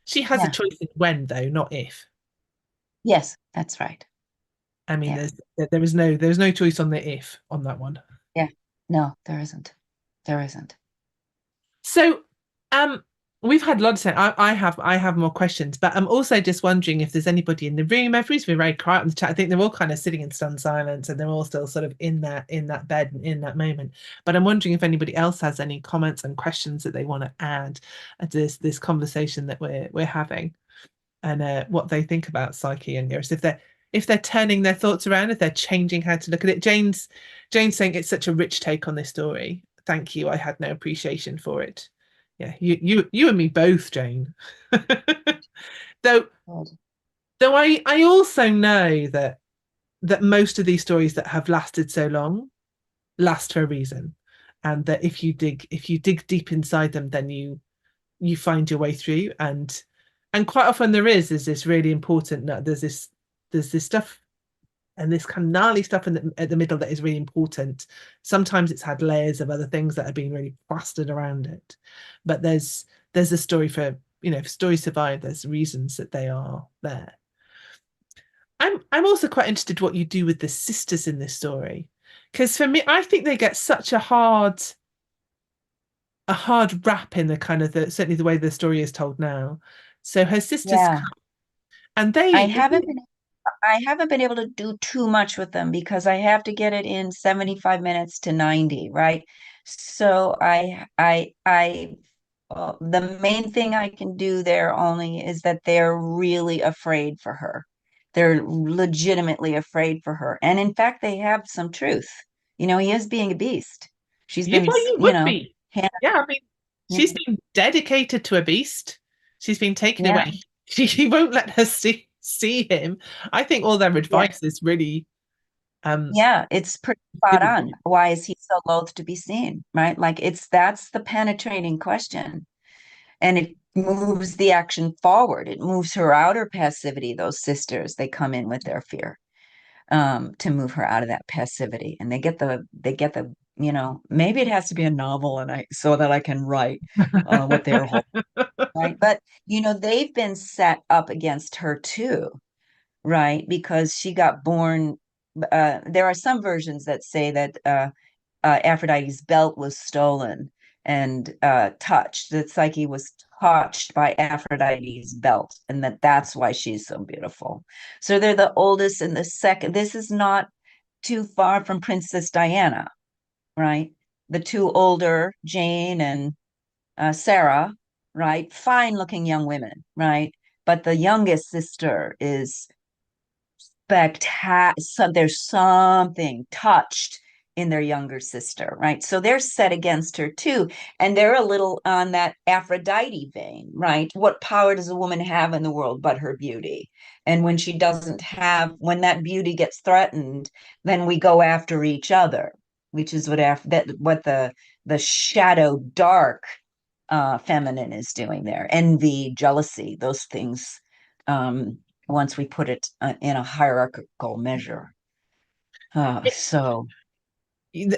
she has a yeah, choice in when though, not if. yes, that's right. I mean, Yeah, there's no choice on the if on that one. yeah. No, there isn't. There isn't. So, um, we've had lots of. I have more questions, but I'm also just wondering if there's anybody in the room. Everybody's been very quiet on the chat. I think they're all kind of sitting in stunned silence, and they're all still sort of in that bed and in that moment. But I'm wondering if anybody else has any comments and questions that they want to add to this conversation that we're having, and what they think about Psyche and Eros. If they're turning their thoughts around, if they're changing how to look at it. Jane's saying it's such a rich take on this story. Thank you. I had no appreciation for it. Yeah, you and me both, Jane. though Good. though I also know that most of these stories that have lasted so long last for a reason. And that if you dig deep inside them, then you find your way through. And quite often there is this really important, there's this stuff and this kind of gnarly stuff at the middle that is really important. Sometimes it's had layers of other things that have been really plastered around it, but there's a story for, if stories survive, there's reasons that they are there. I'm also quite interested what you do with the sisters in this story, because for me, I think they get such a hard rap in the kind of certainly the way the story is told now. So her sisters Yeah. come, and I they haven't been I haven't been able to do too much with them because I have to get it in 75 minutes to 90, right? So the main thing I can do there only is that they're really afraid for her. They're legitimately afraid for her. And in fact, they have some truth. He is being a beast. She's you been, thought you would be. hand, Yeah, I mean, she's been dedicated to a beast. She's been taken yeah, away. She won't let her see him. I think all their yeah, advice is really yeah, it's pretty spot really on. good. Why is he so loath to be seen, right? Like that's the penetrating question. And it moves the action forward. It moves her out of passivity. Those sisters, they come in with their fear, to move her out of that passivity. And they get the, maybe it has to be a novel and so that I can write what they're holding, right? But they've been set up against her too, right? Because she got born. There are some versions that say that Aphrodite's belt was stolen and touched, that Psyche was touched by Aphrodite's belt, and that's why she's so beautiful. So they're the oldest and the second. This is not too far from Princess Diana, right? The two older, Jane and Sarah, right? Fine looking young women, right? But the youngest sister is spectacular. So there's something touched in their younger sister, right? So they're set against her too. And they're a little on that Aphrodite vein, right? What power does a woman have in the world but her beauty? And when she doesn't have, when that beauty gets threatened, then we go after each other, which is what the shadow dark feminine is doing there. Envy, jealousy, those things, once we put it in a hierarchical measure. So,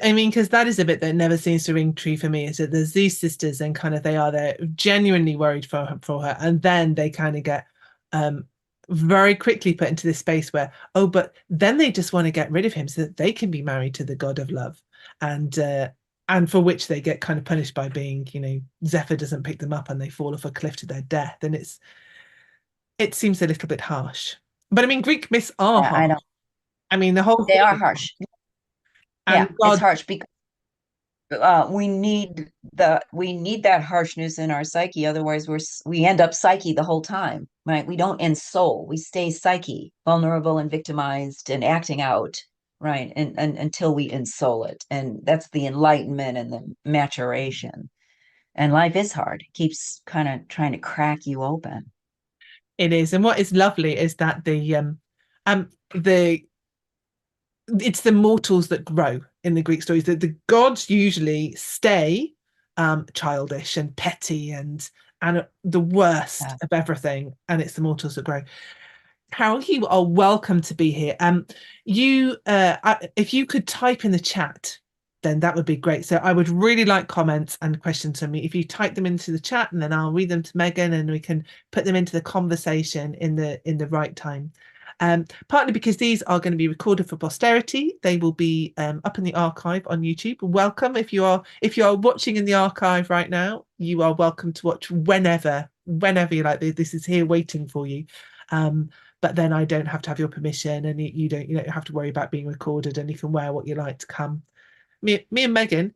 I mean, because that is a bit that never seems to ring true for me. Is that there's these sisters, and kind of they're genuinely worried for her, and then they kind of get um very quickly put into this space where, oh, but then they just want to get rid of him so that they can be married to the god of love, and for which they get kind of punished by being, Zephyr doesn't pick them up and they fall off a cliff to their death, and it seems a little bit harsh. But I mean, Greek myths are I harsh. don't. I mean, the whole They thing are is harsh. harsh. And Yeah, it's God, harsh because we need that harshness in our psyche. Otherwise, we end up psyche the whole time, right? We don't end soul. We stay psyche, vulnerable and victimized and acting out, right? And until we ensoul it, and that's the enlightenment and the maturation. And life is hard. It keeps kind of trying to crack you open. it is. And what is lovely is that the it's the mortals that grow in the Greek stories. The gods usually stay childish and petty and the worst Yeah. of everything, and it's the mortals that grow. Carol, you are welcome to be here. If you could type in the chat, then that would be great. So I would really like comments and questions from me. If you type them into the chat, and then I'll read them to Megan, and we can put them into the conversation in the right time. Partly because these are going to be recorded for posterity. They will be up in the archive on YouTube. Welcome if you are watching in the archive right now. You are welcome to watch whenever you like. This is here waiting for you. But then I don't have to have your permission, and you don't have to worry about being recorded, and you can wear what you like to come. Me and Megan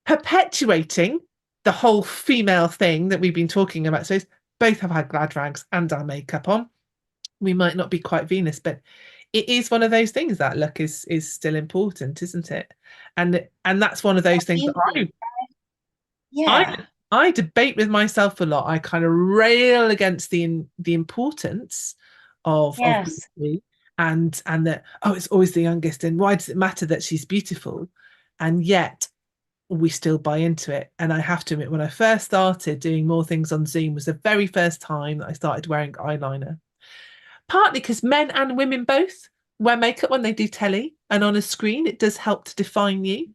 perpetuating the whole female thing that we've been talking about. So both have had glad rags and our makeup on. We might not be quite Venus, but it is one of those things that look is still important, isn't it? And that's one of those things that Beauty. I Yeah. I debate with myself a lot. I kind of rail against the importance of Yes. beauty and that, oh, it's always the youngest, and why does it matter that she's beautiful? And yet we still buy into it. And I have to admit, when I first started doing more things on Zoom was the very first time that I started wearing eyeliner. Partly because men and women both wear makeup when they do telly and on a screen, it does help to define you.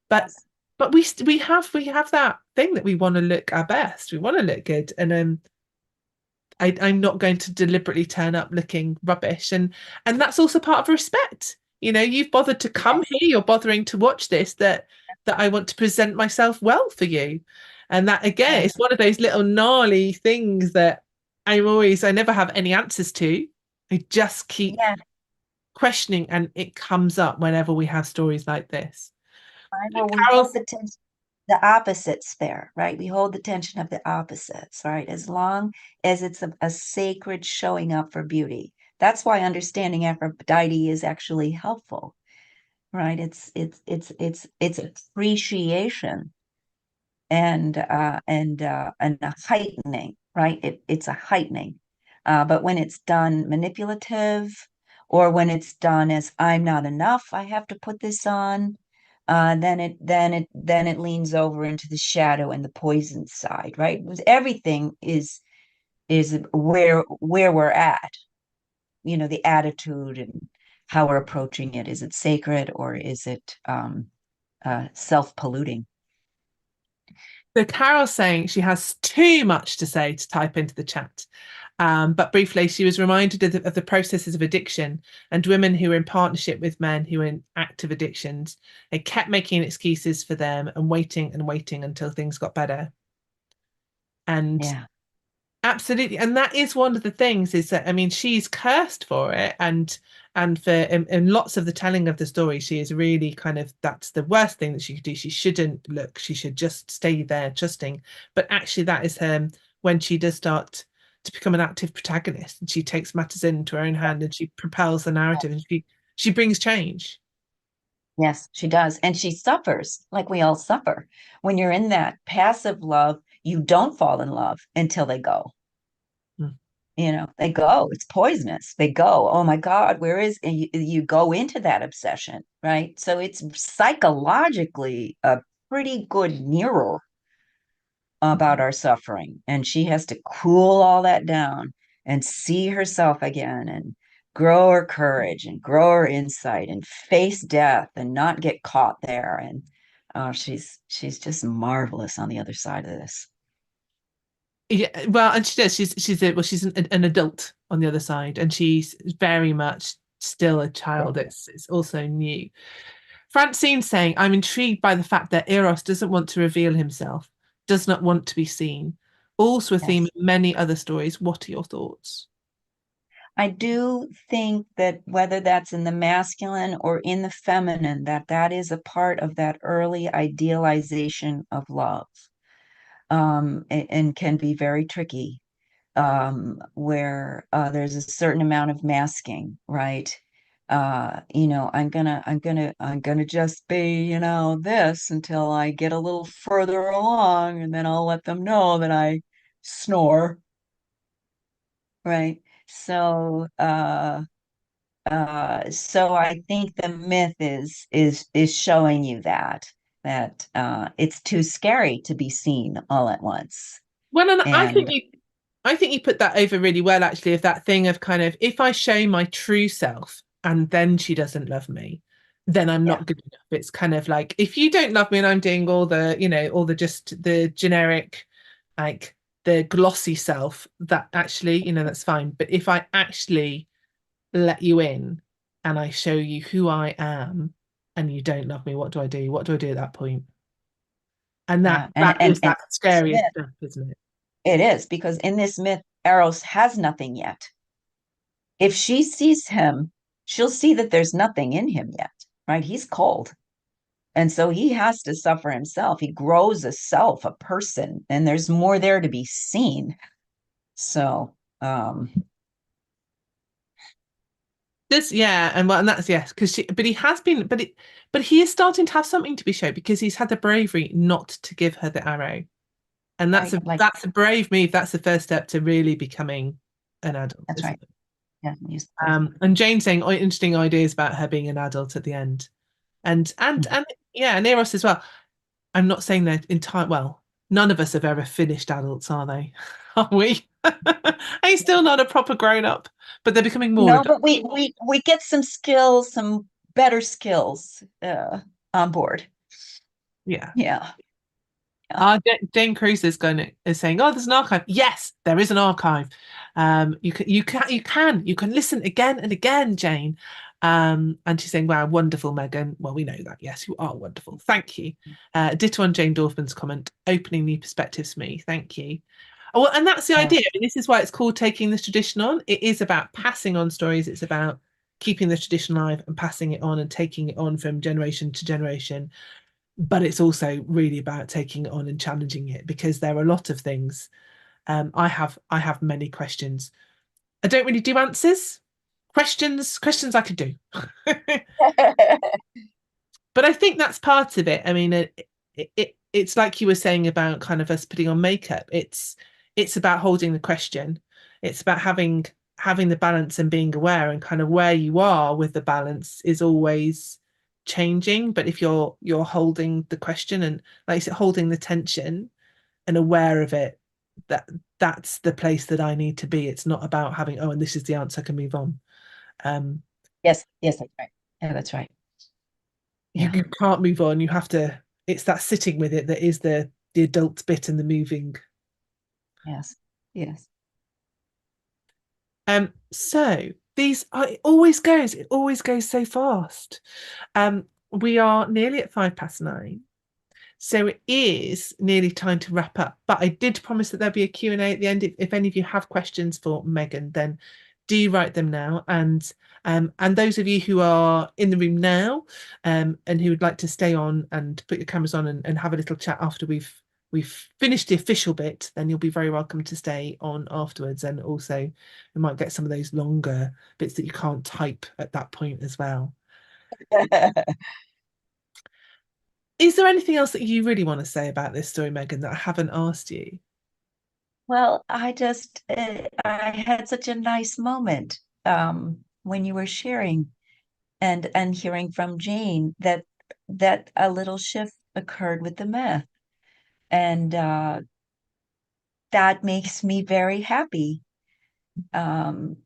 But Yes. but we have that thing that we want to look our best. We want to look good, and I'm not going to deliberately turn up looking rubbish, and that's also part of respect. You've bothered to come Yes. here. You're bothering to watch this. That I want to present myself well for you, and that again, Yes. it's one of those little gnarly things that I never have any answers to. I just keep Yeah. questioning, and it comes up whenever we have stories like this. Right. Well, we hold Carol's the tension, the opposites there, right? We hold the tension of the opposites, right? As long as it's a sacred showing up for beauty. That's why understanding Aphrodite is actually helpful, right? It's appreciation and a heightening, right? It's a heightening. But when it's done manipulative, or when it's done as I'm not enough, I have to put this on, then it leans over into the shadow and the poison side, right? Because everything is where we're at, the attitude and how we're approaching it. Is it sacred, or is it self-polluting? So Carol's saying she has too much to say to type into the chat. But briefly, she was reminded of the processes of addiction and women who were in partnership with men who were in active addictions. They kept making excuses for them and waiting until things got better. And Yeah. absolutely, and that is one of the things is that I mean she's cursed for it, and for in lots of the telling of the story, she is really kind of that's the worst thing that she could do. She shouldn't look. She should just stay there, trusting. But actually, that is when she does start to become an active protagonist, and she takes matters into her own hand, and she propels the narrative, and she brings change. Yes, she does. And she suffers like we all suffer. When you're in that passive love, you don't fall in love until they go. Mm. They go. It's poisonous. They go. Oh my God, where is, and you go into that obsession, right? So it's psychologically a pretty good mirror about our suffering. And she has to cool all that down and see herself again and grow her courage and grow her insight and face death and not get caught there. And she's just marvelous on the other side of this. Yeah, well, and she does. She's an adult on the other side, and she's very much still a child. It's also new. Francine saying, I'm intrigued by the fact that Eros doesn't want to reveal himself, does not want to be seen. Also a theme Yes. in many other stories. What are your thoughts? I do think that whether that's in the masculine or in the feminine, that that is a part of that early idealization of love, and can be very tricky, where there's a certain amount of masking, right? I'm gonna just be, this until I get a little further along, and then I'll let them know that I snore, right? So, so I think the myth is showing you that it's too scary to be seen all at once. Well, and And I think you put that over really well, actually, of that thing of kind of if I show my true self and then she doesn't love me, then I'm yeah, not good enough. It's kind of like if you don't love me and I'm doing all the, all the just the generic, like the glossy self, that actually, that's fine. But if I actually let you in and I show you who I am and you don't love me, what do I do? What do I do at that point? And that yeah, that is and that this scariest myth, stuff, isn't it? it is because in this myth, Eros has nothing yet. If she sees him, she'll see that there's nothing in him yet, right? He's cold. And so he has to suffer himself. He grows a self, a person, and there's more there to be seen. So, This, yeah, and well, and that's yes, because but he has been, but he is starting to have something to be shown because he's had the bravery not to give her the arrow, and right, like that's a brave move. That's the first step to really becoming an adult, that's right. isn't it? Yeah, use the poison. And Jane saying interesting ideas about her being an adult at the end, and yeah, and Eros as well. I'm not saying they're entire. Well, none of us have ever finished adults, are they? Are we? He's still not a proper grown up, but they're becoming more No, adult. but we get some skills, some better skills on board. Yeah. Yeah, yeah. Jane Cruz is saying, "Oh, there's an archive." Yes, there is an archive. You can listen again and again, Jane. And she's saying, "Wow, wonderful, Megan." Well, we know that. Yes, you are wonderful. Thank you. Ditto on Jane Dorfman's comment, opening new perspectives for me. Thank you. Oh, well, and that's the Oh, idea. I mean, this is why it's called taking this tradition on. It is about passing on stories. It's about keeping the tradition alive and passing it on and taking it on from generation to generation, but it's also really about taking it on and challenging it because there are a lot of things. I have many questions. I don't really do answers. Questions I could do. But I think that's part of it. I mean, it's like you were saying about kind of us putting on makeup. It's about holding the question. It's about having the balance and being aware and kind of where you are with the balance is always changing. But if you're holding the question and like you said, holding the tension and aware of it, that that's the place that I need to be. It's not about having, oh, and this is the answer, I can move on. Um, yes, yes, that's right. Yeah, that's right. you, Yeah, you can't move on. You have to, it's that sitting with it that is the adult bit and the moving. yes, yes. So these are, it always goes so fast. We are nearly at 9:05. So it is nearly time to wrap up. But I did promise that there'll be a Q&A at the end. If any of you have questions for Megan, then do write them now. And those of you who are in the room now, and who would like to stay on and put your cameras on and have a little chat after we've finished the official bit, then you'll be very welcome to stay on afterwards. And also we might get some of those longer bits that you can't type at that point as well. Is there anything else that you really want to say about this story, Megan, that I haven't asked you? Well, I had such a nice moment when you were sharing and hearing from Jane that a little shift occurred with the myth, and that makes me very happy. Um,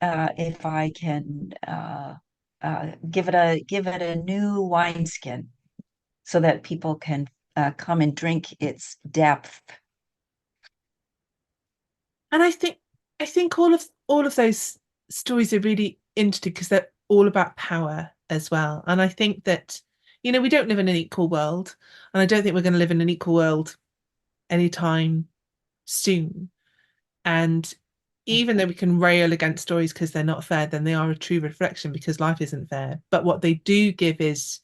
if I can give it a new wineskin so that people can come and drink its depth. And I think all of those stories are really interesting because they're all about power as well. And I think that, we don't live in an equal world, and I don't think we're going to live in an equal world anytime soon. And even though we can rail against stories because they're not fair, then they are a true reflection because life isn't fair. But what they do give is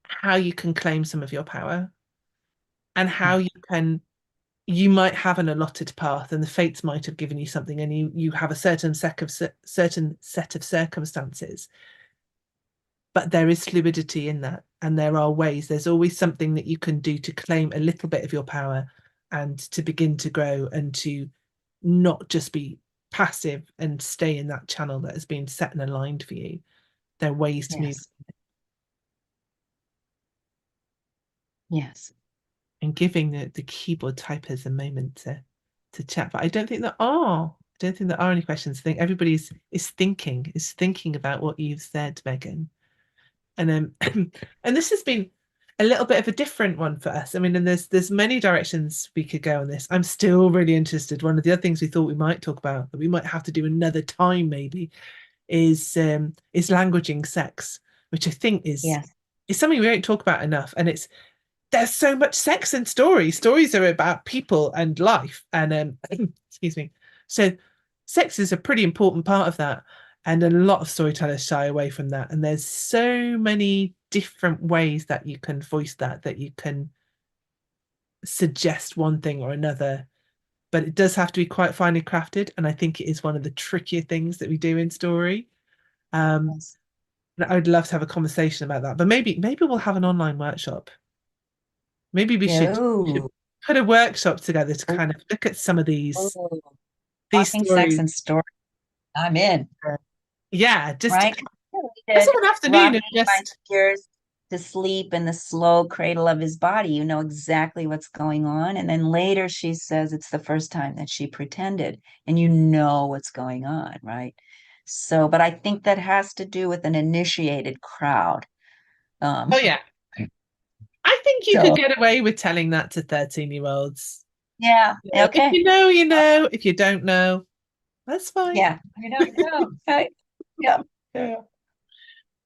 how you can claim some of your power and how Yeah. you might have an allotted path and the fates might have given you something and you have a certain set of circumstances, but there is fluidity in that and there are ways, there's always something that you can do to claim a little bit of your power and to begin to grow and to not just be passive and stay in that channel that has been set and aligned for you. There are ways to move Yes. Yes. and giving the keyboard typers a moment to chat. But I don't think there are. I don't think there are any questions. I think everybody's is thinking about what you've said, Megan. And and this has been a little bit of a different one for us. I mean, and there's many directions we could go on this. I'm still really interested. One of the other things we thought we might talk about that we might have to do another time maybe is languaging sex, which I think Yes. is something we don't talk about enough. And it's there's so much sex in stories. Stories are about people and life, and excuse me. So sex is a pretty important part of that, and a lot of storytellers shy away from that. And there's so many different ways that you can voice that you can suggest one thing or another, but it does have to be quite finely crafted. And I think it is one of the trickier things that we do in story. Um, Yes. and I'd love to have a conversation about that, but maybe we'll have an online workshop. Maybe we should Oh, put a workshop together to oh, kind of look at some of oh. these Talking sex stories. and story. I'm in. Yeah, just Right? We let's did have an afternoon and rocking my just fingers to sleep in the slow cradle of his body. You know exactly what's going on. And then later she says it's the first time that she pretended, and you know what's going on, right? So, but I think that has to do with an initiated crowd. Um, oh yeah. I think you could so get away with telling that to 13-year-olds. yeah, If okay. you know, you know. If you don't know, that's fine. Yeah, you know. Right. Yeah. Yeah.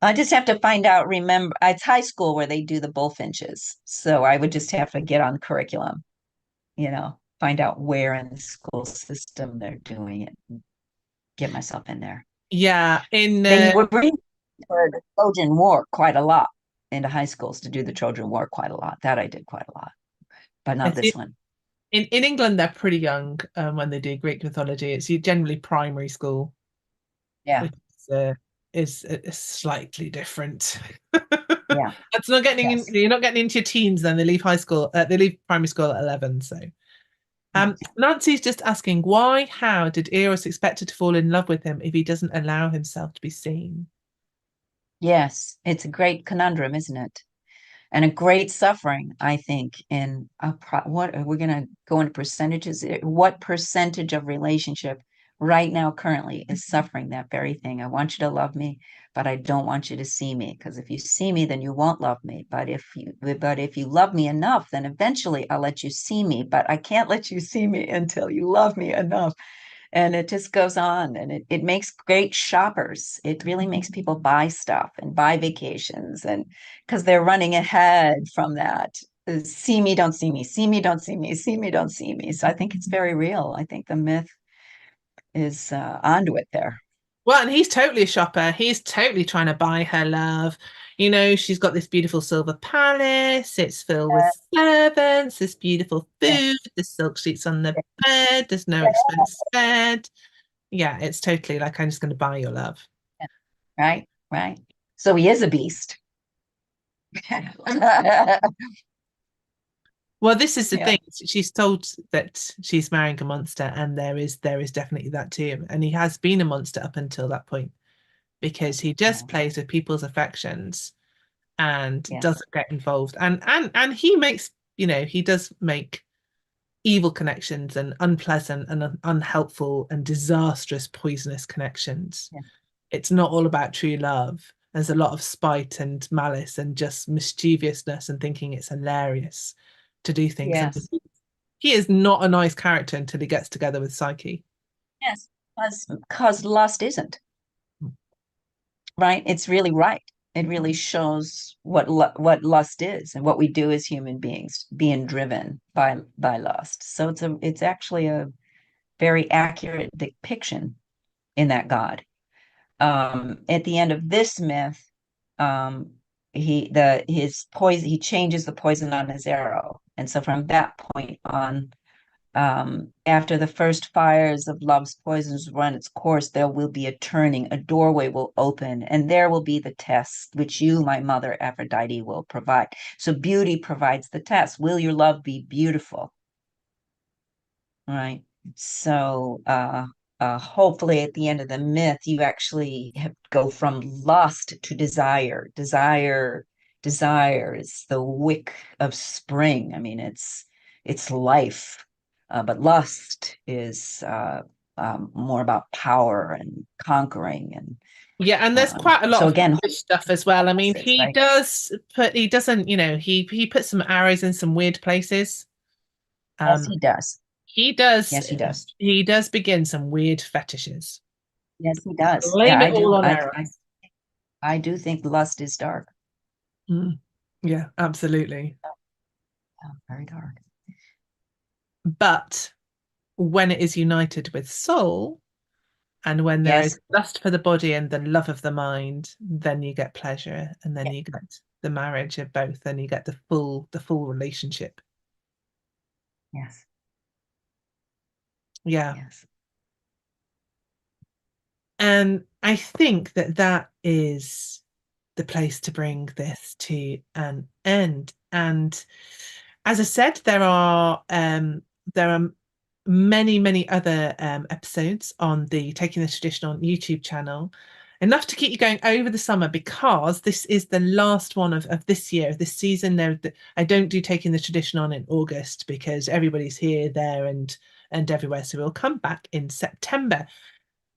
I just have to find out, remember, it's high school where they do the bullfinches. So I would just have to get on curriculum, find out where in the school system they're doing it and get myself in there. Yeah, in They were bringing for the Trojan War quite a lot into high schools to do the Trojan War quite a lot. That I did quite a lot, but I not this think one. in England they're pretty young when they do Greek mythology. It's generally primary school, Yeah, which is slightly different. yeah, That's not getting in, yes. you're not getting into your teens then. They leave high school, they leave primary school at 11. So Yes. Nancy's just asking how did Eros expect her to fall in love with him if he doesn't allow himself to be seen? Yes, it's a great conundrum, isn't it? And a great suffering, I think, in what are we going to go into percentages? What percentage of relationship right now currently is suffering that very thing? I want you to love me, but I don't want you to see me, because if you see me, then you won't love me. But if you love me enough, then eventually I'll let you see me. But I can't let you see me until you love me enough. And it just goes on, and it makes great shoppers. It really makes people buy stuff and buy vacations, and because they're running ahead from that. See me, don't see me, see me, don't see me, see me, don't see me. So I think it's very real. I think the myth is onto it there. Well, and he's totally a shopper. He's totally trying to buy her love. You know, she's got this beautiful silver palace. It's filled with servants, this beautiful Yeah, food, the silk sheets on the bed. There's no expense spared. Yeah, it's totally like I'm just going to buy your love. yeah, right, right. So he is a beast. Well, this is the Yeah, thing. She's told that she's marrying a monster, and there is definitely that to him. And he has been a monster up until that point because he yeah, just plays with people's affections and yeah, doesn't get involved. And he makes, he does make evil connections and unpleasant and unhelpful and disastrous poisonous connections. yeah. It's not all about true love. There's a lot of spite and malice and just mischievousness and thinking it's hilarious to do things. And Yes, he is not a nice character until he gets together with Psyche. yes. Because lust isn't. Right? It's really right. It really shows what lust is and what we do as human beings, being driven by lust. So it's actually very accurate depiction in that god. At the end of this myth, um, his poison he changes the poison on his arrow, and so from that point on, after the first fires of love's poisons run its course, there will be a turning, a doorway will open, and there will be the test which you, my mother Aphrodite, will provide. So beauty provides the test. Will your love be beautiful? Right. So hopefully at the end of the myth, you actually go from lust to desire. Desire is the wick of spring. I mean, it's life. But lust is more about power and conquering. And Yeah, and there's quite a lot so of again, English stuff as well. I mean, he right? does put he doesn't, he puts some arrows in some weird places. Yes, Um, he does. he does Yes, he does. he does begin some weird fetishes. Yes, he does. Yeah, Blame it I all do. on I arrows. I do think lust is dark. Mm. Yeah, absolutely. Oh, very dark. But when it is united with soul, and when there is Yes. lust for the body and the love of the mind, then you get pleasure, and then Yeah. you get the marriage of both, and you get the full relationship. Yes. Yeah. Yes. And I think that that is the place to bring this to an end. And as I said, there are many, many other episodes on the Taking the Tradition on YouTube channel. Enough to keep you going over the summer because this is the last one of this year, of this season. I don't do Taking the Tradition on in August because everybody's here, there, and everywhere. So we'll come back in September.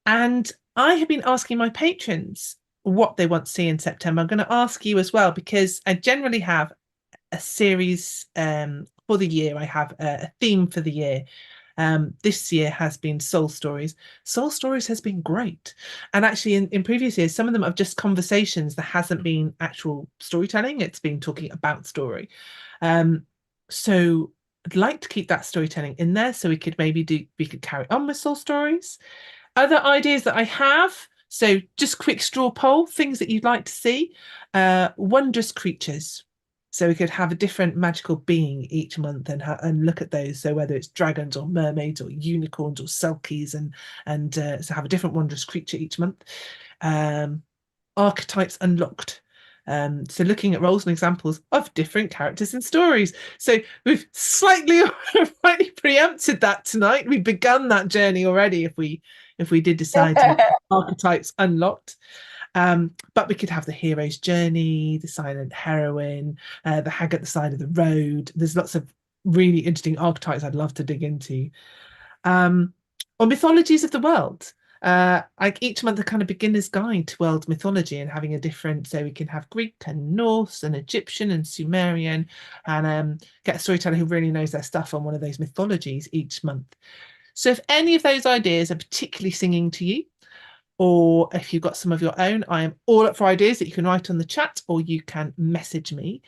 And I have been asking my patrons what they want to see in September. I'm going to ask you as well because I generally have a series for the year. I have a theme for the year. This year has been Soul Stories. Soul Stories has been great. And actually, in previous years, some of them are just conversations. There hasn't been actual storytelling, it's been talking about story. Um, so I'd like to keep that storytelling in there so we could carry on with Soul Stories. Other ideas that I have. So just quick straw poll, things that you'd like to see. Wondrous creatures. So we could have a different magical being each month and look at those. So whether it's dragons or mermaids or unicorns or selkies and so have a different wondrous creature each month. Um, Archetypes unlocked. So looking at roles and examples of different characters and stories. So we've slightly preempted that tonight. We've begun that journey already if we did decide to make archetypes unlocked. But we could have the hero's journey, the silent heroine, the hag at the side of the road. There's lots of really interesting archetypes I'd love to dig into. Um, or mythologies of the world. Like each month, a kind of beginner's guide to world mythology and having a different, so we can have Greek and Norse and Egyptian and Sumerian, and get a storyteller who really knows their stuff on one of those mythologies each month. So if any of those ideas are particularly singing to you, or if you've got some of your own, I am all up for ideas that you can write on the chat or you can message me.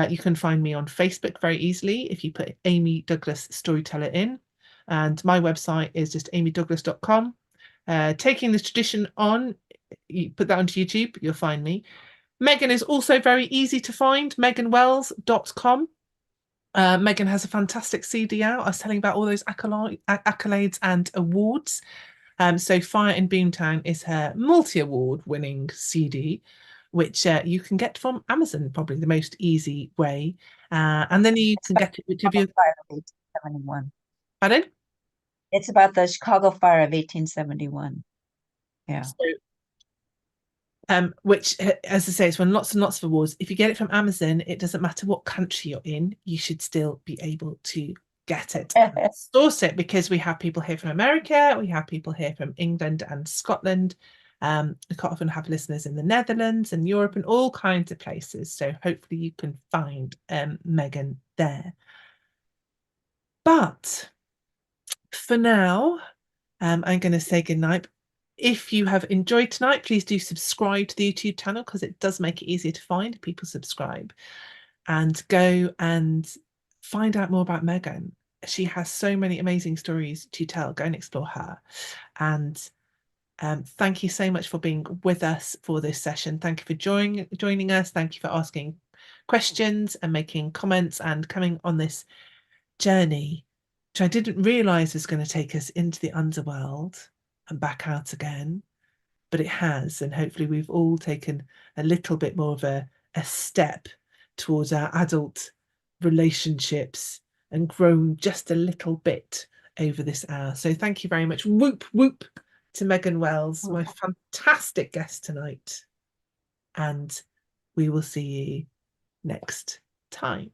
You can find me on Facebook very easily if you put Amy Douglas Storyteller in. And my website is just amydouglas.com. Taking this tradition on, you put that onto YouTube, you'll find me. Megan is also very easy to find, meganwells.com. Megan has a fantastic CD out. I was telling about all those accolades and awards. So Fire in Boomtown is her multi-award winning CD, which you can get from Amazon, probably the most easy way. And then you It's can about get it the whichever Chicago you, Fire of 1871. pardon? It's about the Chicago Fire of 1871. Yeah. So, which, as I say, it's won lots and lots of awards. If you get it from Amazon, it doesn't matter what country you're in, you should still be able to get it and source it because we have people here from America, we have people here from England and Scotland. We quite often have listeners in the Netherlands and Europe and all kinds of places. So hopefully you can find Megan there. But for now, I'm going to say goodnight. If you have enjoyed tonight, please do subscribe to the YouTube channel because it does make it easier to find if people subscribe, and go and find out more about Megan. she has so many amazing stories to tell. Go and explore her. And thank you so much for being with us for this session. Thank you for joining us. Thank you for asking questions and making comments and coming on this journey, which I didn't realize was going to take us into the underworld and back out again, but it has. And hopefully we've all taken a little bit more of a step towards our adult relationships and grown just a little bit over this hour. So thank you very much. Whoop, whoop to Megan Wells, my fantastic guest tonight. And we will see you next time.